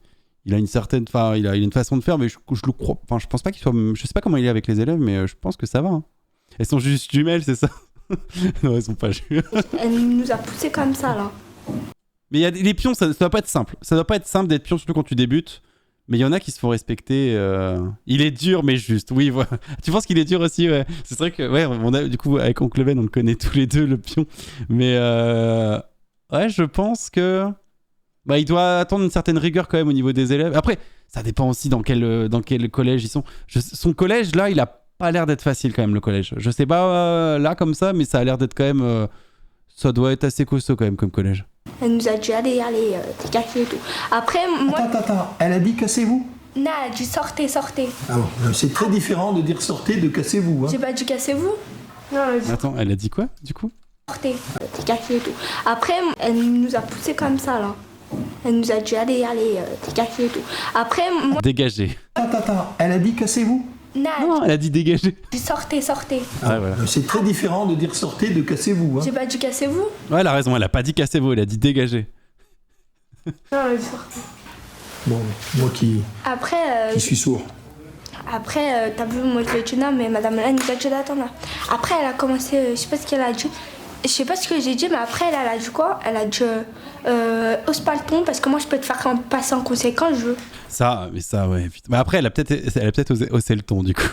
a une certaine... Enfin, il a une façon de faire, mais je le crois... Enfin, je pense pas qu'il soit... Je sais pas comment il est avec les élèves, mais je pense que ça va. Hein. Elles sont juste jumelles, c'est ça? Non, elles sont pas jumelles. Elle nous a poussé comme ça, là. Mais il y a les pions, ça doit pas être simple. Ça doit pas être simple d'être pion, surtout quand tu débutes. Mais il y en a qui se font respecter. Il est dur, mais juste. Oui, voilà. Tu penses qu'il est dur aussi, ouais. C'est vrai que, ouais, on a, du coup, avec Oncle Ben, on le connaît tous les deux, le pion. Mais, ouais, je pense que... il doit attendre une certaine rigueur quand même au niveau des élèves. Après, ça dépend aussi dans quel collège ils sont. Son collège, là, il a pas l'air d'être facile quand même, le collège. Je sais pas là comme ça, mais ça a l'air d'être quand même... ça doit être assez costaud quand même comme collège. Elle nous a dit allez, t'es cassé et tout. Après, moi... Attends, elle a dit cassez-vous? Non, elle a dit sortez. Ah bon, c'est très différent de dire sortez de cassez-vous. Hein. J'ai pas dit cassez-vous. Non, elle a dit... Attends, elle a dit quoi, du coup? Sortez, t'es cassé et tout. Après, elle nous a poussé comme ça, là. Elle nous a dit allez, t'es cassé et tout. Après, moi... Dégagez. Attends, elle a dit cassez-vous? Non, elle a dit dégagez. Sortez. Ah, voilà. C'est très différent de dire sortez de cassez-vous. Hein. J'ai pas dit cassez-vous. Ouais, elle a raison, elle a pas dit cassez-vous, elle a dit dégagez. Non, elle a dit sortez. Bon, moi qui suis sourd. Après, t'as vu, moi je lui ai dit non, mais madame elle nous a dit d'attendre. Après, elle a commencé, je sais pas ce qu'elle a dit. Je sais pas ce que j'ai dit, mais après, elle a dit quoi? Elle a dit hausse pas le ton parce que moi je peux te faire passer en conseil quand je veux. Ça, ouais. Mais après, elle a peut-être haussé le ton, du coup.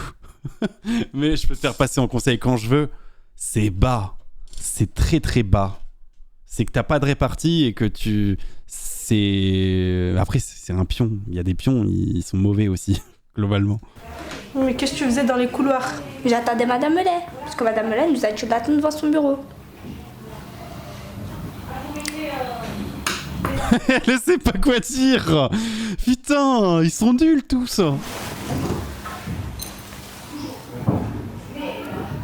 Mais je peux te faire passer en conseil quand je veux. C'est bas. C'est très, très bas. C'est que t'as pas de répartie et que tu... Après, c'est un pion. Il y a des pions, ils sont mauvais aussi, globalement. Mais qu'est-ce que tu faisais dans les couloirs? J'attendais Madame Mellet. Parce que Madame Mellet nous a dit d'attendre devant son bureau. Elle sait pas quoi dire. Putain, ils sont nuls tous.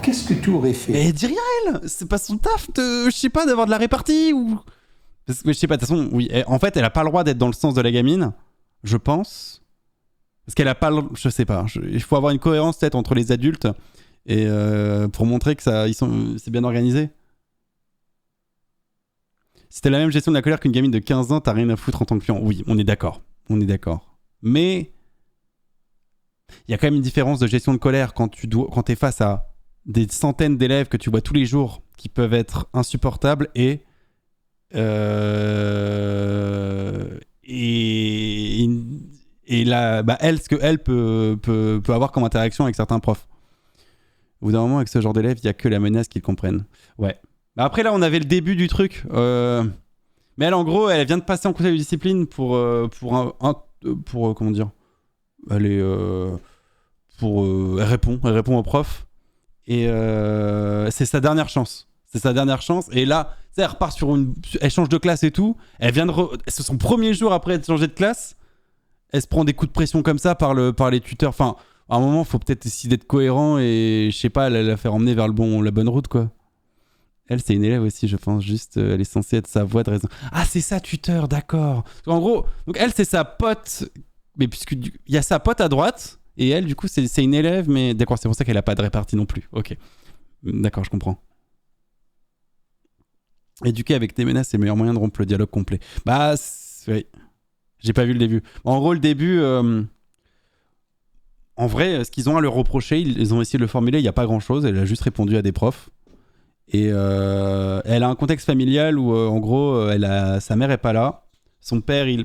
Qu'est-ce que tu aurais fait? Elle dit rien, elle. C'est pas son taf je sais pas, d'avoir de la répartie ou... Parce que je sais pas, de toute façon, oui. En fait, elle a pas le droit d'être dans le sens de la gamine, je pense. Parce qu'elle a pas le... Je sais pas. Il faut avoir une cohérence peut-être entre les adultes et pour montrer que c'est bien organisé. Si t'as la même gestion de la colère qu'une gamine de 15 ans, t'as rien à foutre en tant que pion. Oui, on est d'accord. Mais il y a quand même une différence de gestion de colère quand t'es face à des centaines d'élèves que tu vois tous les jours qui peuvent être insupportables et là, elle, ce qu'elle peut avoir comme interaction avec certains profs. Au bout d'un moment, avec ce genre d'élèves, il n'y a que la menace qu'ils comprennent. Ouais. Après, là, on avait le début du truc. Mais elle, en gros, elle vient de passer en conseil de discipline pour comment dire, elle répond au prof. Et c'est sa dernière chance. Et là, elle repart elle change de classe et tout. Elle vient c'est son premier jour après être changée de classe. Elle se prend des coups de pression comme ça par les tuteurs. Enfin, À un moment, faut peut-être essayer d'être cohérent et, je sais pas, la faire emmener vers la bonne route, quoi. Elle, c'est une élève aussi, je pense. Juste, elle est censée être sa voix de raison. Ah, c'est sa tuteur, d'accord. En gros, donc elle, c'est sa pote. Mais il y a sa pote à droite. Et elle, du coup, c'est une élève. Mais d'accord, c'est pour ça qu'elle a pas de répartie non plus. Ok. D'accord, je comprends. Éduquer avec tes menaces, c'est le meilleur moyen de rompre le dialogue complet. Bah, oui. J'ai pas vu le début. En gros, le début... En vrai, ce qu'ils ont à leur reprocher, ils ont essayé de le formuler. Il n'y a pas grand-chose. Elle a juste répondu à des profs. Et elle a un contexte familial où, en gros, sa mère est pas là. Son père, il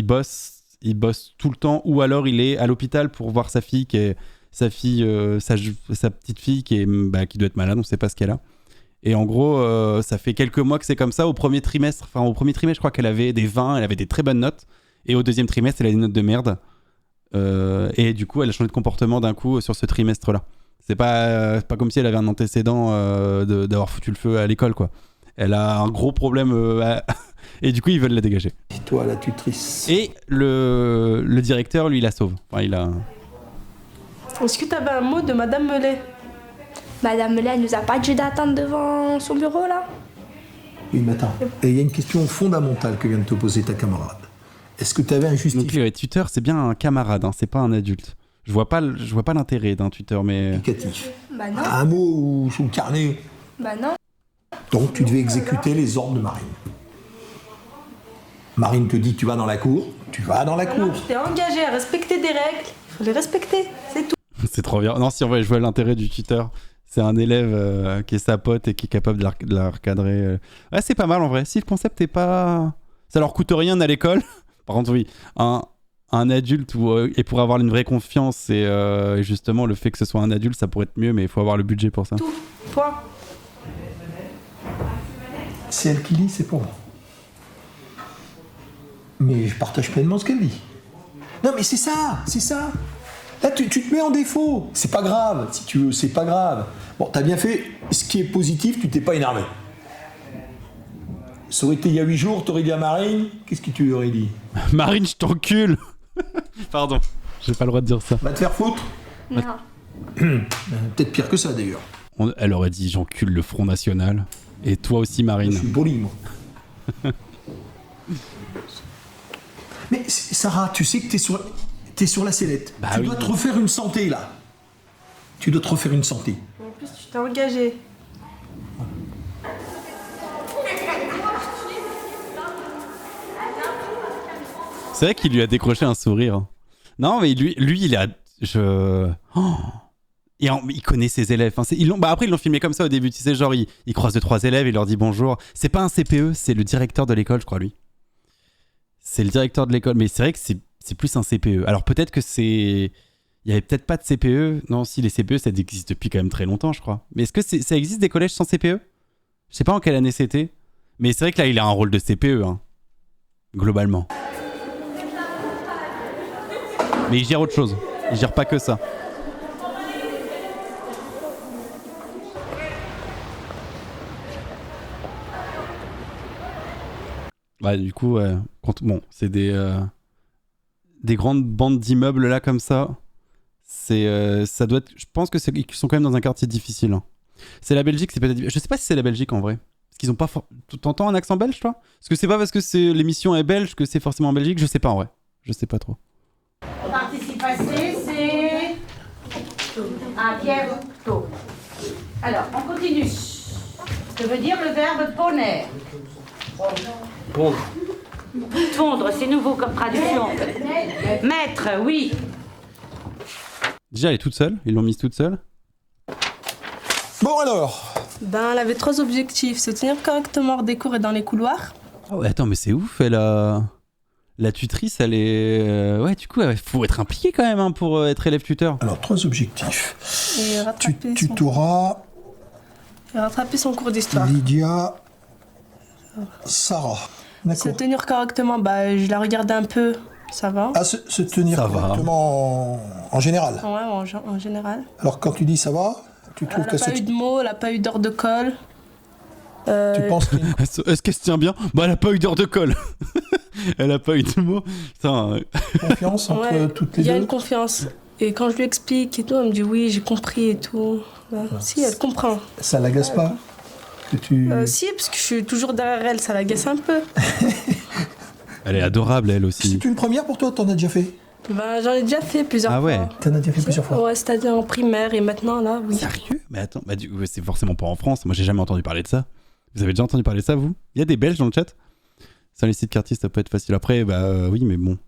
bosse tout le temps, ou alors il est à l'hôpital pour voir sa fille, sa petite fille qui doit être malade, on sait pas ce qu'elle a. Et en gros, ça fait quelques mois que c'est comme ça. Au premier trimestre, je crois qu'elle avait des 20, elle avait des très bonnes notes. Et au deuxième trimestre, elle a des notes de merde. Et du coup, elle a changé de comportement d'un coup sur ce trimestre-là. C'est pas comme si elle avait un antécédent d'avoir foutu le feu à l'école, quoi. Elle a un gros problème et du coup, ils veulent la dégager. Et toi, la tutrice. Et le directeur, lui, la sauve. Enfin, Est-ce que tu avais un mot de Madame Mellet? Madame Mellet, elle nous a pas dit d'attendre devant son bureau, là? Oui, mais attends. Et il y a une question fondamentale que vient de te poser ta camarade. Est-ce que tu avais un justificatif? Donc, le tuteur, c'est bien un camarade, hein, c'est pas un adulte. Je vois pas l'intérêt d'un tuteur, mais... Bah non. Un mot sous le carnet. Bah non. Donc tu devais exécuter les ordres de Marine. Marine te dit tu vas dans la cour, tu vas dans la cour. Non, je t'ai engagé à respecter des règles. Il faut les respecter, c'est tout. C'est trop bien. Non, si en vrai, je vois l'intérêt du tuteur. C'est un élève qui est sa pote et qui est capable de la recadrer. Ouais, c'est pas mal en vrai. Si le concept est pas... Ça leur coûte rien à l'école. Par contre, oui, un adulte et pour avoir une vraie confiance et justement le fait que ce soit un adulte, ça pourrait être mieux, mais il faut avoir le budget pour ça. Tout, point. C'est elle qui dit, c'est pour moi. Mais je partage pleinement ce qu'elle dit. Non mais c'est ça. Là tu te mets en défaut. C'est pas grave, si tu veux, c'est pas grave. Bon, t'as bien fait, ce qui est positif, tu t'es pas énervé. Ça aurait été il y a 8 jours, t'aurais dit à Marine, qu'est-ce que tu lui aurais dit? Marine, je t'encule. Pardon, j'ai pas le droit de dire ça. Va te faire foutre? Non. Peut-être pire que ça d'ailleurs. Elle aurait dit j'encule le Front National. Et toi aussi, Marine. Je suis poli, moi. Mais Sarah, tu sais que t'es sur la sellette. Bah tu oui. dois te refaire une santé là. Tu dois te refaire une santé. En plus, tu t'es engagé. C'est vrai qu'il lui a décroché un sourire. Non, mais lui il a... il connaît ses élèves. Enfin, après, ils l'ont filmé comme ça au début. Tu sais, genre, il croise 2-3 élèves, il leur dit bonjour. C'est pas un CPE, c'est le directeur de l'école, je crois, lui. C'est le directeur de l'école. Mais c'est vrai que c'est plus un CPE. Alors, peut-être que c'est... Il y avait peut-être pas de CPE. Non, si, les CPE, ça existe depuis quand même très longtemps, je crois. Mais est-ce que ça existe des collèges sans CPE? Je sais pas en quelle année c'était. Mais c'est vrai que là, il a un rôle de CPE, hein. Globalement. Mais il gère autre chose. Il gère pas que ça. Ouais, du coup, bon, c'est des grandes bandes d'immeubles là comme ça. Ça doit être. Je pense que ils sont quand même dans un quartier difficile. Hein. C'est la Belgique, c'est peut-être. Je sais pas si c'est la Belgique en vrai. Parce qu'ils ont pas. T'entends un accent belge, toi? Parce que c'est pas parce que l'émission est belge que c'est forcément en Belgique. Je sais pas en vrai. Je sais pas trop. Participe passé, c'est un Pierre tôt. Alors, on continue. Ça veut dire le verbe poner. Pondre. Fondre, c'est nouveau comme traduction. Maître, oui. Déjà, elle est toute seule. Ils l'ont mise toute seule. Bon alors. Ben, elle avait 3 objectifs. Se tenir correctement hors des cours et dans les couloirs. Ah ouais, attends, mais c'est ouf. La tutrice, elle est... Ouais, du coup, il faut être impliqué quand même hein, pour être élève tuteur. Alors, 3 objectifs. Et rattraper Tu t'auras son cours d'histoire. Lydia, Sarah. Se D'accord. tenir correctement, bah, je la regardais un peu. Ça va. Ah, se tenir Ça va. correctement en général. Ouais, en général. Alors, quand tu dis ça va, tu trouves Elle que n'a pas eu de mots, elle n'a pas eu d'heure de colle. Tu penses qu'il y a Est-ce qu'elle se tient bien? Bah, elle a pas eu d'heure de colle. Elle a pas eu de mots. Putain. une confiance entre Ouais, toutes les il y a deux? une confiance. Et quand je lui explique et tout, elle me dit oui, j'ai compris et tout. Ouais. Si, elle comprend. Ça l'agace pas que tu... Si, parce que je suis toujours derrière elle, ça l'agace un peu. Elle est adorable, elle aussi. C'est une première pour toi, t'en as déjà fait? Ben, j'en ai déjà fait plusieurs Ah ouais. fois. T'en as déjà fait plusieurs fois? Ouais, c'est-à-dire en primaire et maintenant là, oui. Sérieux? Mais attends, bah, c'est forcément pas en France. Moi, j'ai jamais entendu parler de ça. Vous avez déjà entendu parler de ça, vous? Il y a des Belges dans le chat? Sans les sites quartiers, ça peut être facile. Après, bah oui, mais bon.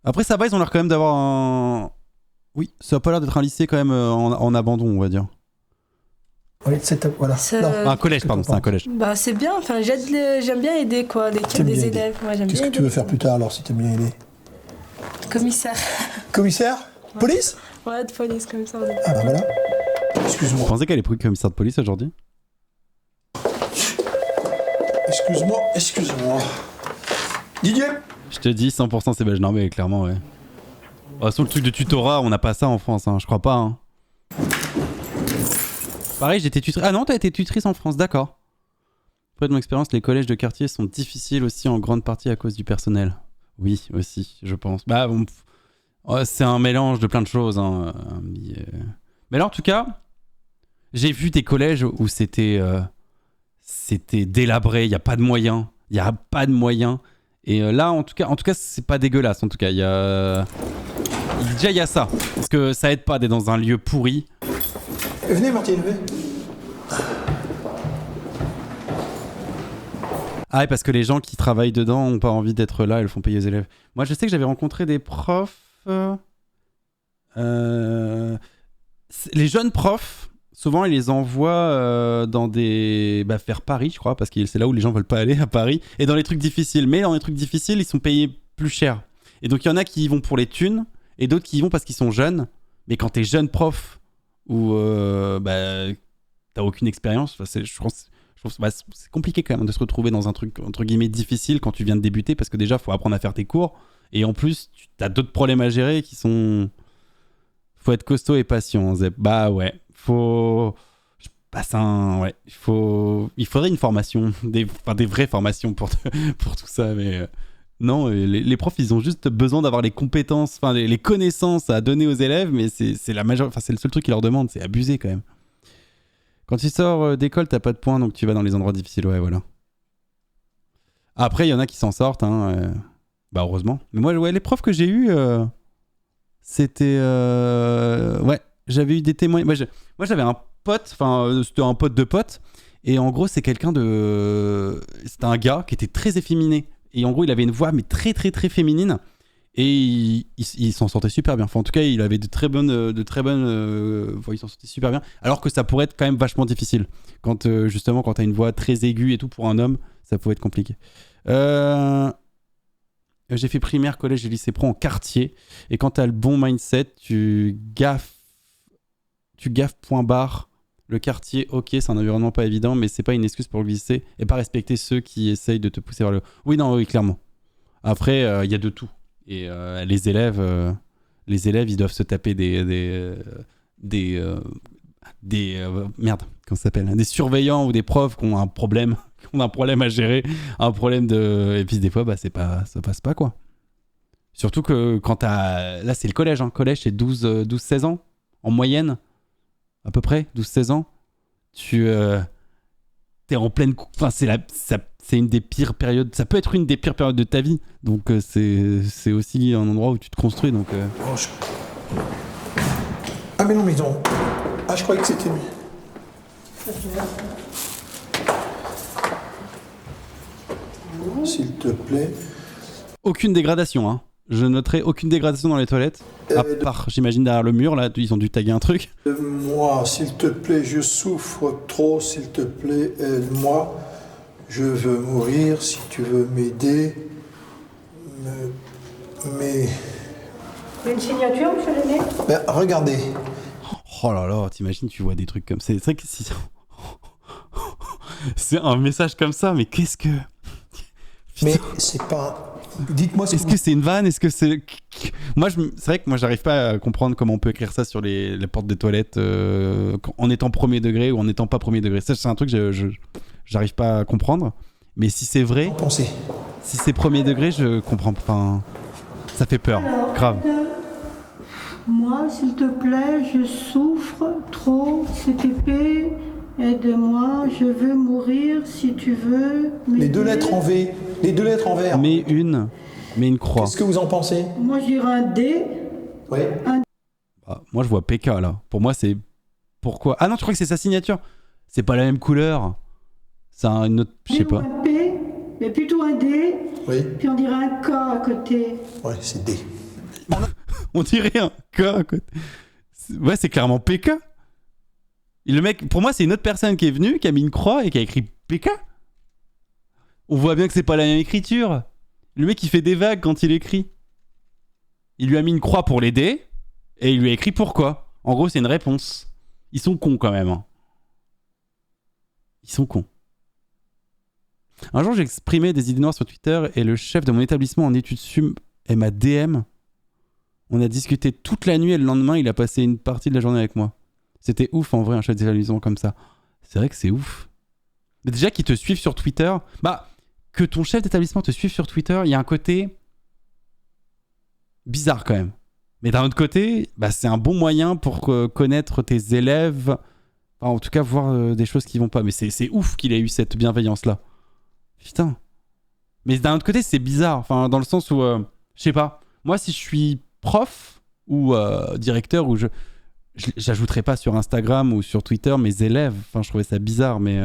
Après, ça va, ils ont l'air quand même d'avoir un... Oui, ça a pas l'air d'être un lycée quand même en abandon, on va dire. Oui, voilà. Un collège, pardon, c'est un collège. Bah, c'est bien, enfin, j'aime bien aider quoi, T'aimes les bien élèves. Ouais, j'aime Qu'est-ce bien que tu veux aider. faire plus tard alors si t'aimes bien aider? Commissaire. Commissaire? Police? Ouais, de police, commissaire. Ah bah voilà. Excuse-moi. Vous pensez qu'elle est pris commissaire de police aujourd'hui? Excuse-moi. Didier? Je te dis, 100% c'est belge. Non, mais clairement, ouais. De toute façon, le truc de tutorat, on n'a pas ça en France, hein. Je crois pas. Hein. Pareil, j'étais tutrice. Ah non, t'as été tutrice en France, d'accord. Après de mon expérience, les collèges de quartier sont difficiles aussi en grande partie à cause du personnel. Oui, aussi, je pense. Bah, bon, c'est un mélange de plein de choses. Hein. Mais là, en tout cas, j'ai vu des collèges où c'était délabré, il n'y a pas de moyens. Il n'y a pas de moyens. Et là, en tout cas, c'est pas dégueulasse. En tout cas, déjà, il y a ça. Parce que ça aide pas d'être dans un lieu pourri. Venez, Martine, venez. Ah, et parce que les gens qui travaillent dedans n'ont pas envie d'être là et le font payer aux élèves. Moi, je sais que j'avais rencontré des profs. Les jeunes profs, souvent, ils les envoient dans des. Vers Paris, je crois, parce que c'est là où les gens veulent pas aller, à Paris. Et dans les trucs difficiles. Mais dans les trucs difficiles, ils sont payés plus cher. Et donc, il y en a qui y vont pour les thunes et d'autres qui y vont parce qu'ils sont jeunes. Mais quand t'es jeune prof ou t'as aucune expérience, je pense c'est compliqué quand même de se retrouver dans un truc entre guillemets difficile quand tu viens de débuter parce que déjà faut apprendre à faire tes cours et en plus t'as d'autres problèmes à gérer qui sont... Faut être costaud et patient, Zep. Bah ouais, il faudrait une formation, des vraies formations pour tout ça, mais... Non, les profs, ils ont juste besoin d'avoir les compétences, les connaissances à donner aux élèves, mais c'est le seul truc qu'ils leur demandent, c'est abusé quand même. Quand tu sors d'école, t'as pas de points, donc tu vas dans les endroits difficiles, ouais, voilà. Après, il y en a qui s'en sortent, heureusement. Mais moi, ouais, les profs que j'ai eus, c'était... Ouais, j'avais eu des témoins. Moi, j'avais un pote, c'était un pote de pote, et en gros, c'était un gars qui était très efféminé. Et en gros, il avait une voix mais très très très féminine et il s'en sortait super bien. Enfin, en tout cas, il avait de très bonnes voix, il s'en sortait super bien. Alors que ça pourrait être quand même vachement difficile. Quand justement, quand t'as une voix très aiguë et tout pour un homme, ça pouvait être compliqué. J'ai fait primaire, collège et lycée pro en quartier. Et quand t'as le bon mindset, tu gaffes point barre. Le quartier, ok, c'est un environnement pas évident, mais c'est pas une excuse pour le lycée et pas respecter ceux qui essayent de te pousser vers le haut. Oui, clairement. Après, il y a de tout. Et les élèves, ils doivent se taper merde, comment ça s'appelle, des surveillants ou des profs qui ont un problème à gérer, un problème de... Et puis des fois, ça passe pas, quoi. Surtout que quand là, c'est le collège, hein. Collège, c'est 12-16 ans, en moyenne. À peu près, 12-16 ans, t'es en pleine... c'est une des pires périodes... Ça peut être une des pires périodes de ta vie. Donc, c'est aussi un endroit où tu te construis. Donc, Ah, mais non, mais non. Ah, je croyais que c'était... S'il te plaît. Aucune dégradation, hein. Je noterai aucune dégradation dans les toilettes. À part, j'imagine, derrière le mur, là, ils ont dû taguer un truc. Moi, s'il te plaît, je souffre trop, s'il te plaît, aide-moi. Je veux mourir, si tu veux m'aider. Mais... Une signature, monsieur Lenné ? Regardez. Oh là là, t'imagines, tu vois des trucs comme ça. C'est vrai que si... C'est un message comme ça, mais qu'est-ce que... Putain. Mais c'est pas... Dites-moi Est-ce que c'est une vanne? Est-ce que c'est... c'est vrai que moi, j'arrive pas à comprendre comment on peut écrire ça sur les portes des toilettes en étant premier degré ou en étant pas premier degré. Ça, c'est un truc, j'arrive pas à comprendre. Mais si c'est vrai, Pensez. si c'est premier degré, je comprends pas. Enfin, ça fait peur, grave. Moi, s'il te plaît, je souffre trop, c'est épais, aide-moi, je veux mourir si tu veux. Les 2 lettres en V, les 2 lettres en vert. Mais une croix. Qu'est-ce que vous en pensez? Moi, je dirais un D. Oui. Bah, moi, je vois PK là. Pour moi, c'est pourquoi. Ah non, tu crois que c'est sa signature? C'est pas la même couleur. C'est une autre, je sais pas. Un P, mais plutôt un D. Oui. Puis on dirait un K à côté. Ouais, c'est D. On dirait un K à côté. Ouais, c'est clairement PK. Et le mec, pour moi, c'est une autre personne qui est venue, qui a mis une croix et qui a écrit PK. On voit bien que c'est pas la même écriture. Le mec, il fait des vagues quand il écrit. Il lui a mis une croix pour l'aider et il lui a écrit pourquoi. En gros, c'est une réponse. Ils sont cons quand même. Hein. Ils sont cons. Un jour, j'ai exprimé des idées noires sur Twitter et le chef de mon établissement en études sup m'a DM. On a discuté toute la nuit et le lendemain, il a passé une partie de la journée avec moi. C'était ouf en vrai, un chef d'établissement comme ça. C'est vrai que c'est ouf. Mais déjà qu'ils te suivent sur Twitter, bah, que ton chef d'établissement te suive sur Twitter, il y a un côté bizarre quand même. Mais d'un autre côté, bah, c'est un bon moyen pour connaître tes élèves, enfin, en tout cas voir des choses qui vont pas. Mais c'est ouf qu'il ait eu cette bienveillance-là. Putain. Mais d'un autre côté, c'est bizarre, enfin, dans le sens où, je sais pas, moi si je suis prof ou directeur, ou j'ajouterais pas sur Instagram ou sur Twitter mes élèves, enfin je trouvais ça bizarre, mais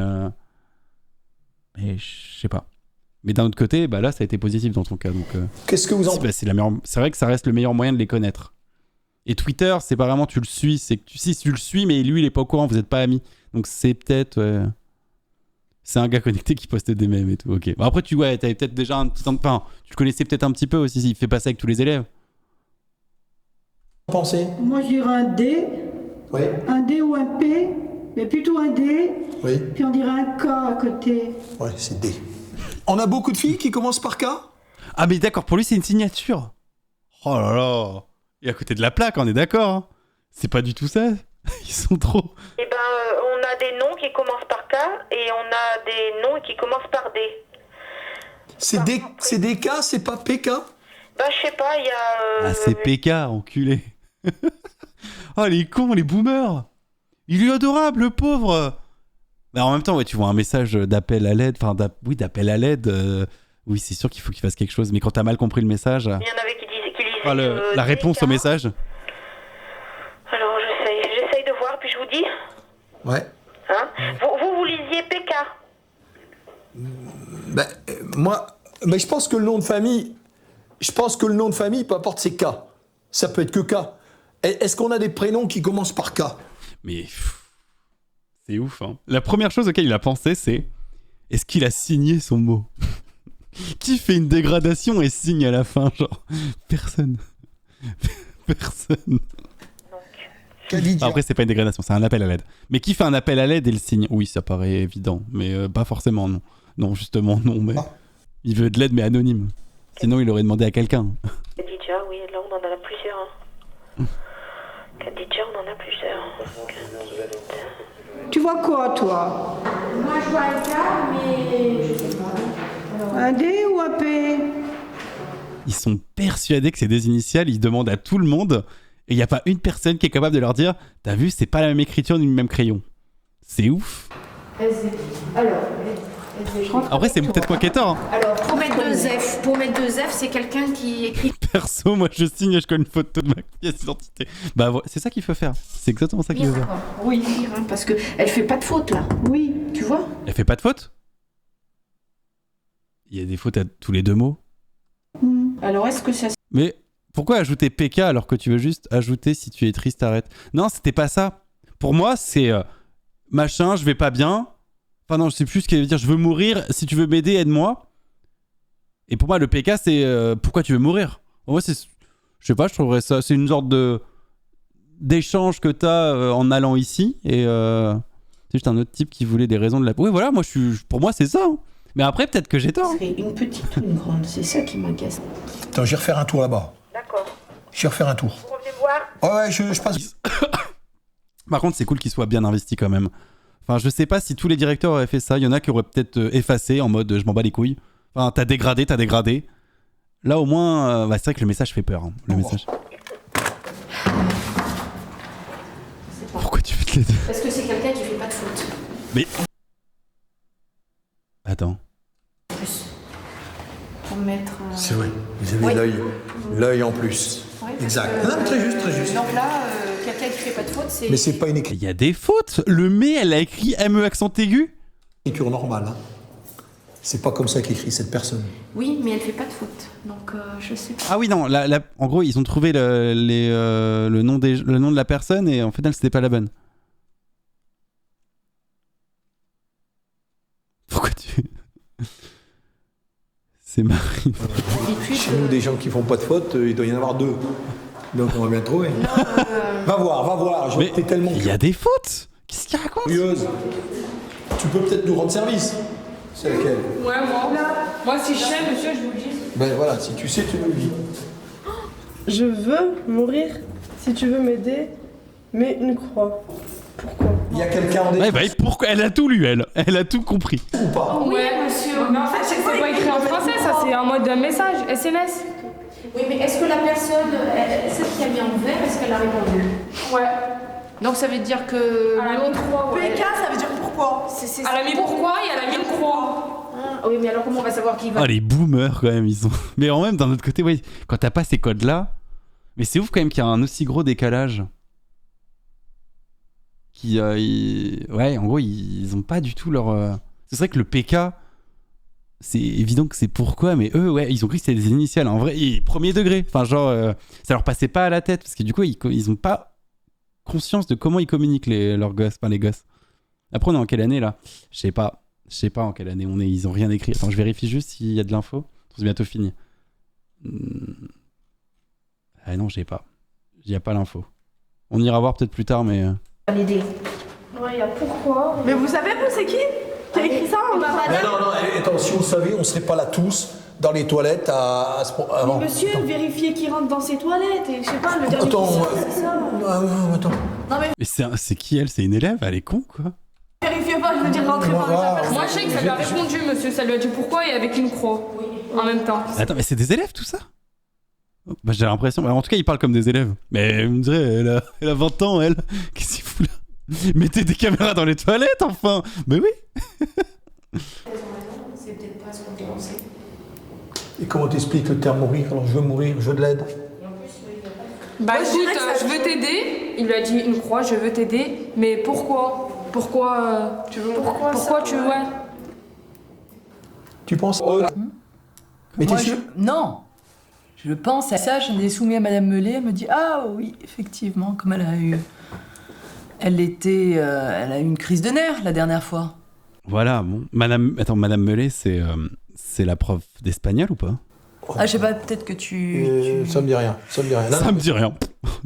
je sais pas. Mais d'un autre côté, bah là ça a été positif dans ton cas, donc qu'est-ce que vous en pensez? C'est vrai que ça reste le meilleur moyen de les connaître. Et Twitter, c'est pas vraiment tu le suis, c'est que si tu le suis, mais lui il est pas au courant, vous êtes pas amis, donc c'est peut-être c'est un gars connecté qui poste des mèmes et tout. Ok. Bon, après t'avais peut-être déjà un petit enfin, tu le connaissais peut-être un petit peu aussi, il fait pas ça avec tous les élèves. Pensez? Moi, je dirais un D. Oui. Un D ou un P, mais plutôt un D. Oui. Puis on dirait un K à côté. Ouais, c'est D. On a beaucoup de filles qui commencent par K? Ah mais d'accord, pour lui c'est une signature. Oh là là. Et à côté de la plaque, on est d'accord. Hein. C'est pas du tout ça. Ils sont trop. Eh ben, on a des noms qui commencent par K et on a des noms qui commencent par D. C'est DK, c'est pas PK? Bah, je sais pas, il y a... Ah, c'est PK, enculé. Oh, les cons, les boomers. Il est adorable, le pauvre. Mais en même temps, ouais, tu vois un message d'appel à l'aide. Enfin, d'appel à l'aide. Oui, c'est sûr qu'il faut qu'il fasse quelque chose. Mais quand t'as mal compris le message... Il y en avait qui lisaient... la réponse au message. Alors, j'essaye de voir, puis je vous dis. Ouais. Hein, vous lisiez PK. Mais je pense que le nom de famille... peu importe, c'est K. Ça peut être que K. Est-ce qu'on a des prénoms qui commencent par K? Mais c'est ouf, hein. La première chose auquel il a pensé, c'est est-ce qu'il a signé son mot? Qui fait une dégradation et signe à la fin? Genre, personne. Personne. Après, c'est pas une dégradation, c'est un appel à l'aide. Mais qui fait un appel à l'aide et le signe? Oui, ça paraît évident, mais pas forcément, non. Non, justement, non, mais... Il veut de l'aide, mais anonyme. Sinon, il aurait demandé à quelqu'un. Khadija, oui, là, on en a plusieurs. Hein. Khadija, on en a plusieurs. Tu vois quoi, toi? Moi, je vois un K, mais je sais pas. Un D ou un P? Ils sont persuadés que c'est des initiales, ils demandent à tout le monde, et il n'y a pas une personne qui est capable de leur dire « T'as vu, c'est pas la même écriture ni le même crayon. » C'est ouf. Alors, après, c'est peut-être moi qui ai tort. Hein. Alors, pour mettre deux F, c'est quelqu'un qui écrit. Perso, moi je signe et je colle une photo de ma pièce d'identité. Bah, c'est ça qu'il faut faire. C'est exactement ça qu'il faut faire. Oui, parce qu'elle fait pas de faute là. Oui, tu vois. Elle fait pas de faute? Il y a des fautes à tous les deux mots. Alors, est-ce que ça... Mais pourquoi ajouter PK alors que tu veux juste ajouter si tu es triste, arrête? Non, c'était pas ça. Pour moi, c'est machin, je vais pas bien. Enfin non, je sais plus ce qu'elle veut dire. Je veux mourir. Si tu veux m'aider, aide-moi. Et pour moi, le PK, c'est pourquoi tu veux mourir. En vrai, c'est, je sais pas, je trouverais ça. C'est une sorte d'échange que t'as en allant ici. Et c'est juste un autre type qui voulait des raisons de la. Oui, voilà. Moi, pour moi, c'est ça. Hein. Mais après, peut-être que j'ai tort. C'est une petite ou une grande, c'est ça qui m'agace. Attends, je vais refaire un tour là-bas. D'accord. Je vais refaire un tour. Vous revenez me voir? Ouais, je passe. Par contre, c'est cool qu'il soit bien investi quand même. Enfin, je sais pas si tous les directeurs auraient fait ça. Il y en a qui auraient peut-être effacé en mode je m'en bats les couilles. Enfin, t'as dégradé. Là, au moins, c'est vrai que le message fait peur. Hein. Le message. Pourquoi tu fais de les... Parce que c'est quelqu'un qui fait pas de faute. Mais... Attends. Pour mettre... C'est vrai, vous avez l'œil en plus. Ouais, exact. Non, très juste. Donc là, quelqu'un qui fait pas de faute, c'est... Mais c'est pas une écriture. Il y a des fautes. Le mais, elle a écrit ME accent aigu. Écriture normale. Hein. C'est pas comme ça qu'écrit cette personne. Oui, mais elle fait pas de faute. Donc je sais pas. Ah oui, non. En gros, ils ont trouvé le nom de la personne et en fait, elle, c'était pas la bonne. Pourquoi tu... C'est Marine. Chez nous, des gens qui font pas de faute, il doit y en avoir 2. Donc on va bien trouver. Va voir. Mais il y a des fautes. Qu'est-ce qu'il raconte? Curieuse. Tu peux peut-être nous rendre service. C'est laquelle? Ouais, moi si je sais, monsieur, je vous le dis. Ben voilà, si tu sais, tu me le dis. Je veux mourir. Si tu veux m'aider, mets une croix. Pourquoi? Il y a quelqu'un en détresse. Pourquoi? Elle a tout lu, elle. Elle a tout compris. Ou pas? Ouais, monsieur. Mais en fait, c'est pas écrit en français, ça, c'est en mode message, SMS. Oui, mais est-ce que la personne, celle qui a mis en vert, est-ce qu'elle a répondu? Ouais. Donc ça veut dire que l'autre... Ouais. PK, ça veut dire pourquoi? Elle a mis pourquoi et elle a mis une croix. Ah, oui, mais alors comment on va savoir qui va... Oh, les boomers, quand même, ils sont... Mais en même, d'un autre côté, oui, quand t'as pas ces codes-là... Mais c'est ouf, quand même, qu'il y a un aussi gros décalage. Ouais, en gros, ils ont pas du tout leur... C'est vrai que le PK, c'est évident que c'est pourquoi, mais eux, ouais, ils ont cru que c'était des initiales. En vrai, premier degré. Enfin, genre, ça leur passait pas à la tête, parce que du coup, ils ont pas conscience de comment ils communiquent leurs gosses, enfin les gosses. Après, on est en quelle année, là? Je sais pas en quelle année on est, ils ont rien écrit. Attends, je vérifie juste s'il y a de l'info. C'est bientôt fini. Ah non, j'ai pas. Il y a pas l'info. On ira voir peut-être plus tard, mais... L'idée. Ouais, il y a pourquoi. Mais vous savez, vous, c'est qui a écrit ça? Non, attends, si on le savait, on serait pas là tous dans les toilettes à ce point. Mais monsieur, vérifiez qui rentre dans ses toilettes et je sais pas, le dernier Attends, qui sort, c'est ça. Attends. Non mais Mais c'est qui elle? C'est une élève? Elle est con, quoi. vérifiez pas, je veux dire rentrer par la personne. Moi, je sais que ça lui a répondu, monsieur. Ça lui a dit pourquoi et avec une croix. En même temps. Attends, mais c'est des élèves, tout ça? Bah, j'ai l'impression... En tout cas, ils parlent comme des élèves. Mais vous me direz, elle a 20 ans, elle. Qu'est-ce qu'il fout là? Mettez des caméras dans les toilettes, enfin. Mais oui. C'est peut-être pas ce qu'on pensait. Et comment t'expliques le terme mourir? Alors je veux mourir, je veux de l'aide. Bah écoute, je veux t'aider. Il lui a dit une croix, je veux t'aider. Mais pourquoi? Pourquoi tu veux? Pourquoi tu veux? Ouais. Tu penses? Oh là. Mais t'es sûr? Non. Je pense à ça, je l'ai soumis à Madame Mellet, elle me dit ah oui, effectivement, comme elle a eu une crise de nerfs la dernière fois. Voilà, bon. Madame Mellet, c'est la prof d'espagnol ou pas? Ah, je sais pas, peut-être que tu... Ça me dit rien. Ça me dit rien.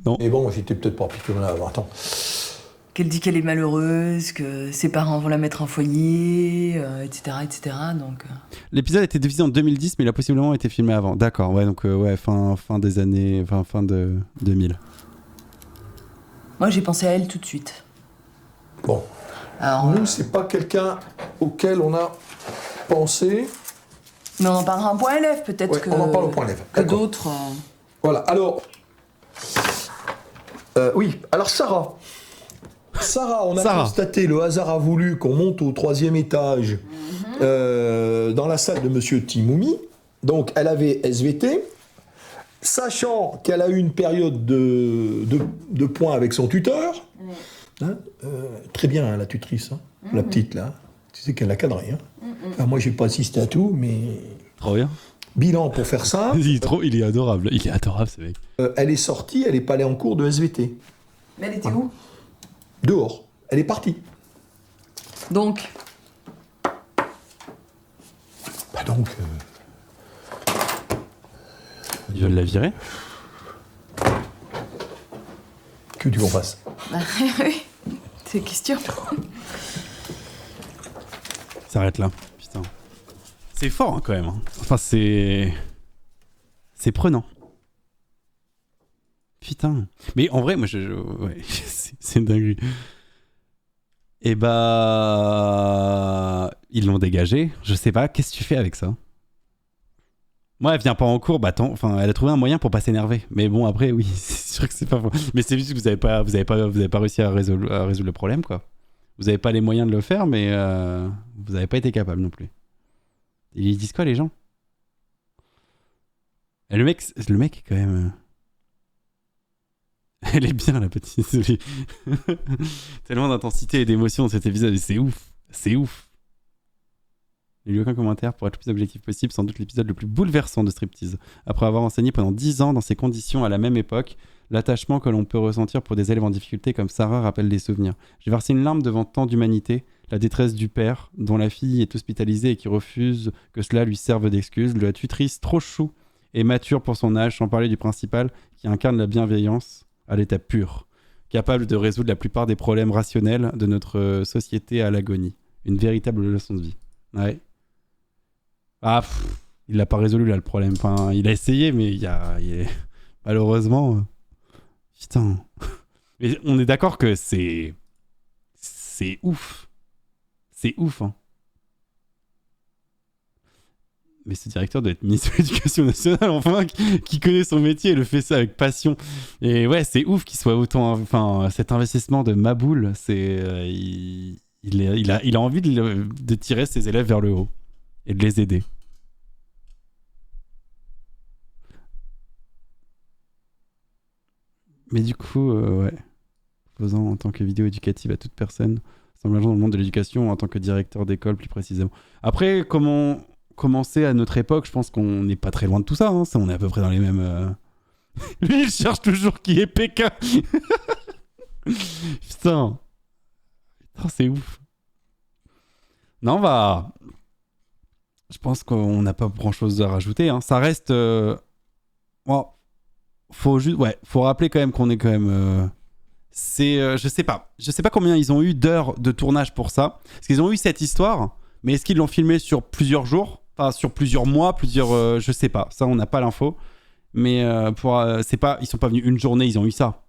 Non. Mais bon, j'étais peut-être pas piqué là. Attends. Qu'elle dit qu'elle est malheureuse, que ses parents vont la mettre en foyer, etc., etc. Donc... L'épisode a été diffusé en 2010, mais il a possiblement été filmé avant. D'accord, ouais, donc ouais, fin des années... fin de 2000. Moi, j'ai pensé à elle tout de suite. Bon. Alors, nous, c'est pas quelqu'un auquel on a pensé. Mais on en parlera en point élève, peut-être Ouais, que... on en parle au point élève. Que d'autres... Voilà, alors... oui, alors Sarah, on a constaté, le hasard a voulu qu'on monte au 3e étage dans la salle de Monsieur Timoumi. Donc, elle avait SVT. Sachant qu'elle a eu une période de points avec son tuteur. Hein, très bien, hein, la tutrice, hein, la petite, là. Tu sais qu'elle l'a cadré. Hein. Enfin, moi, j'ai pas assisté à tout, mais... Trop bien. Bilan pour faire ça. Il est adorable. Il est adorable, ce mec. Elle est sortie, elle est pas allée en cours de SVT. Mais elle était où? Dehors. Elle est partie. Donc? Bah donc... Ils veulent la virer? Que tu qu'on fasse? Oui, c'est question. Ça arrête là. Putain. C'est fort, hein, quand même. Hein. Enfin, c'est prenant. Putain. Mais en vrai, moi, ouais, c'est une dinguerie. Et bah... Ils l'ont dégagée. Je sais pas, qu'est-ce que tu fais avec ça? Moi, elle vient pas en cours, bah attends, enfin, elle a trouvé un moyen pour pas s'énerver. Mais bon, après, oui, c'est sûr que c'est pas faux. Mais c'est juste que vous avez pas réussi à résoudre le problème, quoi. Vous avez pas les moyens de le faire, mais vous avez pas été capable non plus. Et ils disent quoi, les gens? Et le mec est quand même... Elle est bien, la petite. Tellement d'intensité et d'émotion dans cet épisode, et c'est ouf. C'est ouf. Il n'y a eu aucun commentaire pour être le plus objectif possible, sans doute l'épisode le plus bouleversant de Striptease. Après avoir enseigné pendant 10 ans dans ces conditions à la même époque, l'attachement que l'on peut ressentir pour des élèves en difficulté comme Sarah rappelle des souvenirs. J'ai versé une larme devant tant d'humanité, la détresse du père, dont la fille est hospitalisée et qui refuse que cela lui serve d'excuse, de la tutrice trop chou et mature pour son âge, sans parler du principal qui incarne la bienveillance à l'état pur, capable de résoudre la plupart des problèmes rationnels de notre société à l'agonie. Une véritable leçon de vie. Ouais. Ah, il l'a pas résolu là le problème. Enfin, il a essayé, mais malheureusement, putain. Mais on est d'accord que c'est ouf. C'est ouf, hein. Mais ce directeur doit être ministre de l'Éducation nationale, enfin, qui connaît son métier et le fait ça avec passion. Et ouais, c'est ouf qu'il soit autant. Enfin, cet investissement de Maboul, c'est il a envie de tirer ses élèves vers le haut et de les aider. Mais du coup, ouais. Posant en tant que vidéo éducative à toute personne, s'engageant dans le monde de l'éducation en tant que directeur d'école plus précisément. Après, comment commencer à notre époque, je pense qu'on n'est pas très loin de tout ça. Hein. On est à peu près dans les mêmes... Lui, il cherche toujours qui est PK. Putain. Putain, c'est ouf. Non, bah... Je pense qu'on n'a pas grand-chose à rajouter. Hein. Ça reste... Bon, faut rappeler quand même qu'on est quand même... je sais pas combien ils ont eu d'heures de tournage pour ça. Parce qu'ils ont eu cette histoire, mais est-ce qu'ils l'ont filmé sur plusieurs jours? Enfin, sur plusieurs mois, je sais pas. Ça, on n'a pas l'info. Mais ils sont pas venus une journée, ils ont eu ça.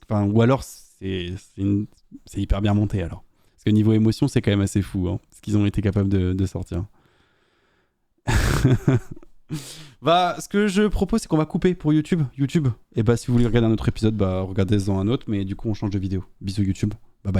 Ou alors, c'est hyper bien monté alors. Parce que niveau émotion, c'est quand même assez fou, hein, ce qu'ils ont été capables de sortir. Bah, ce que je propose, c'est qu'on va couper pour YouTube. Et bah, si vous voulez regarder un autre épisode, bah, regardez-en un autre. Mais du coup, on change de vidéo. Bisous YouTube. Bye bye.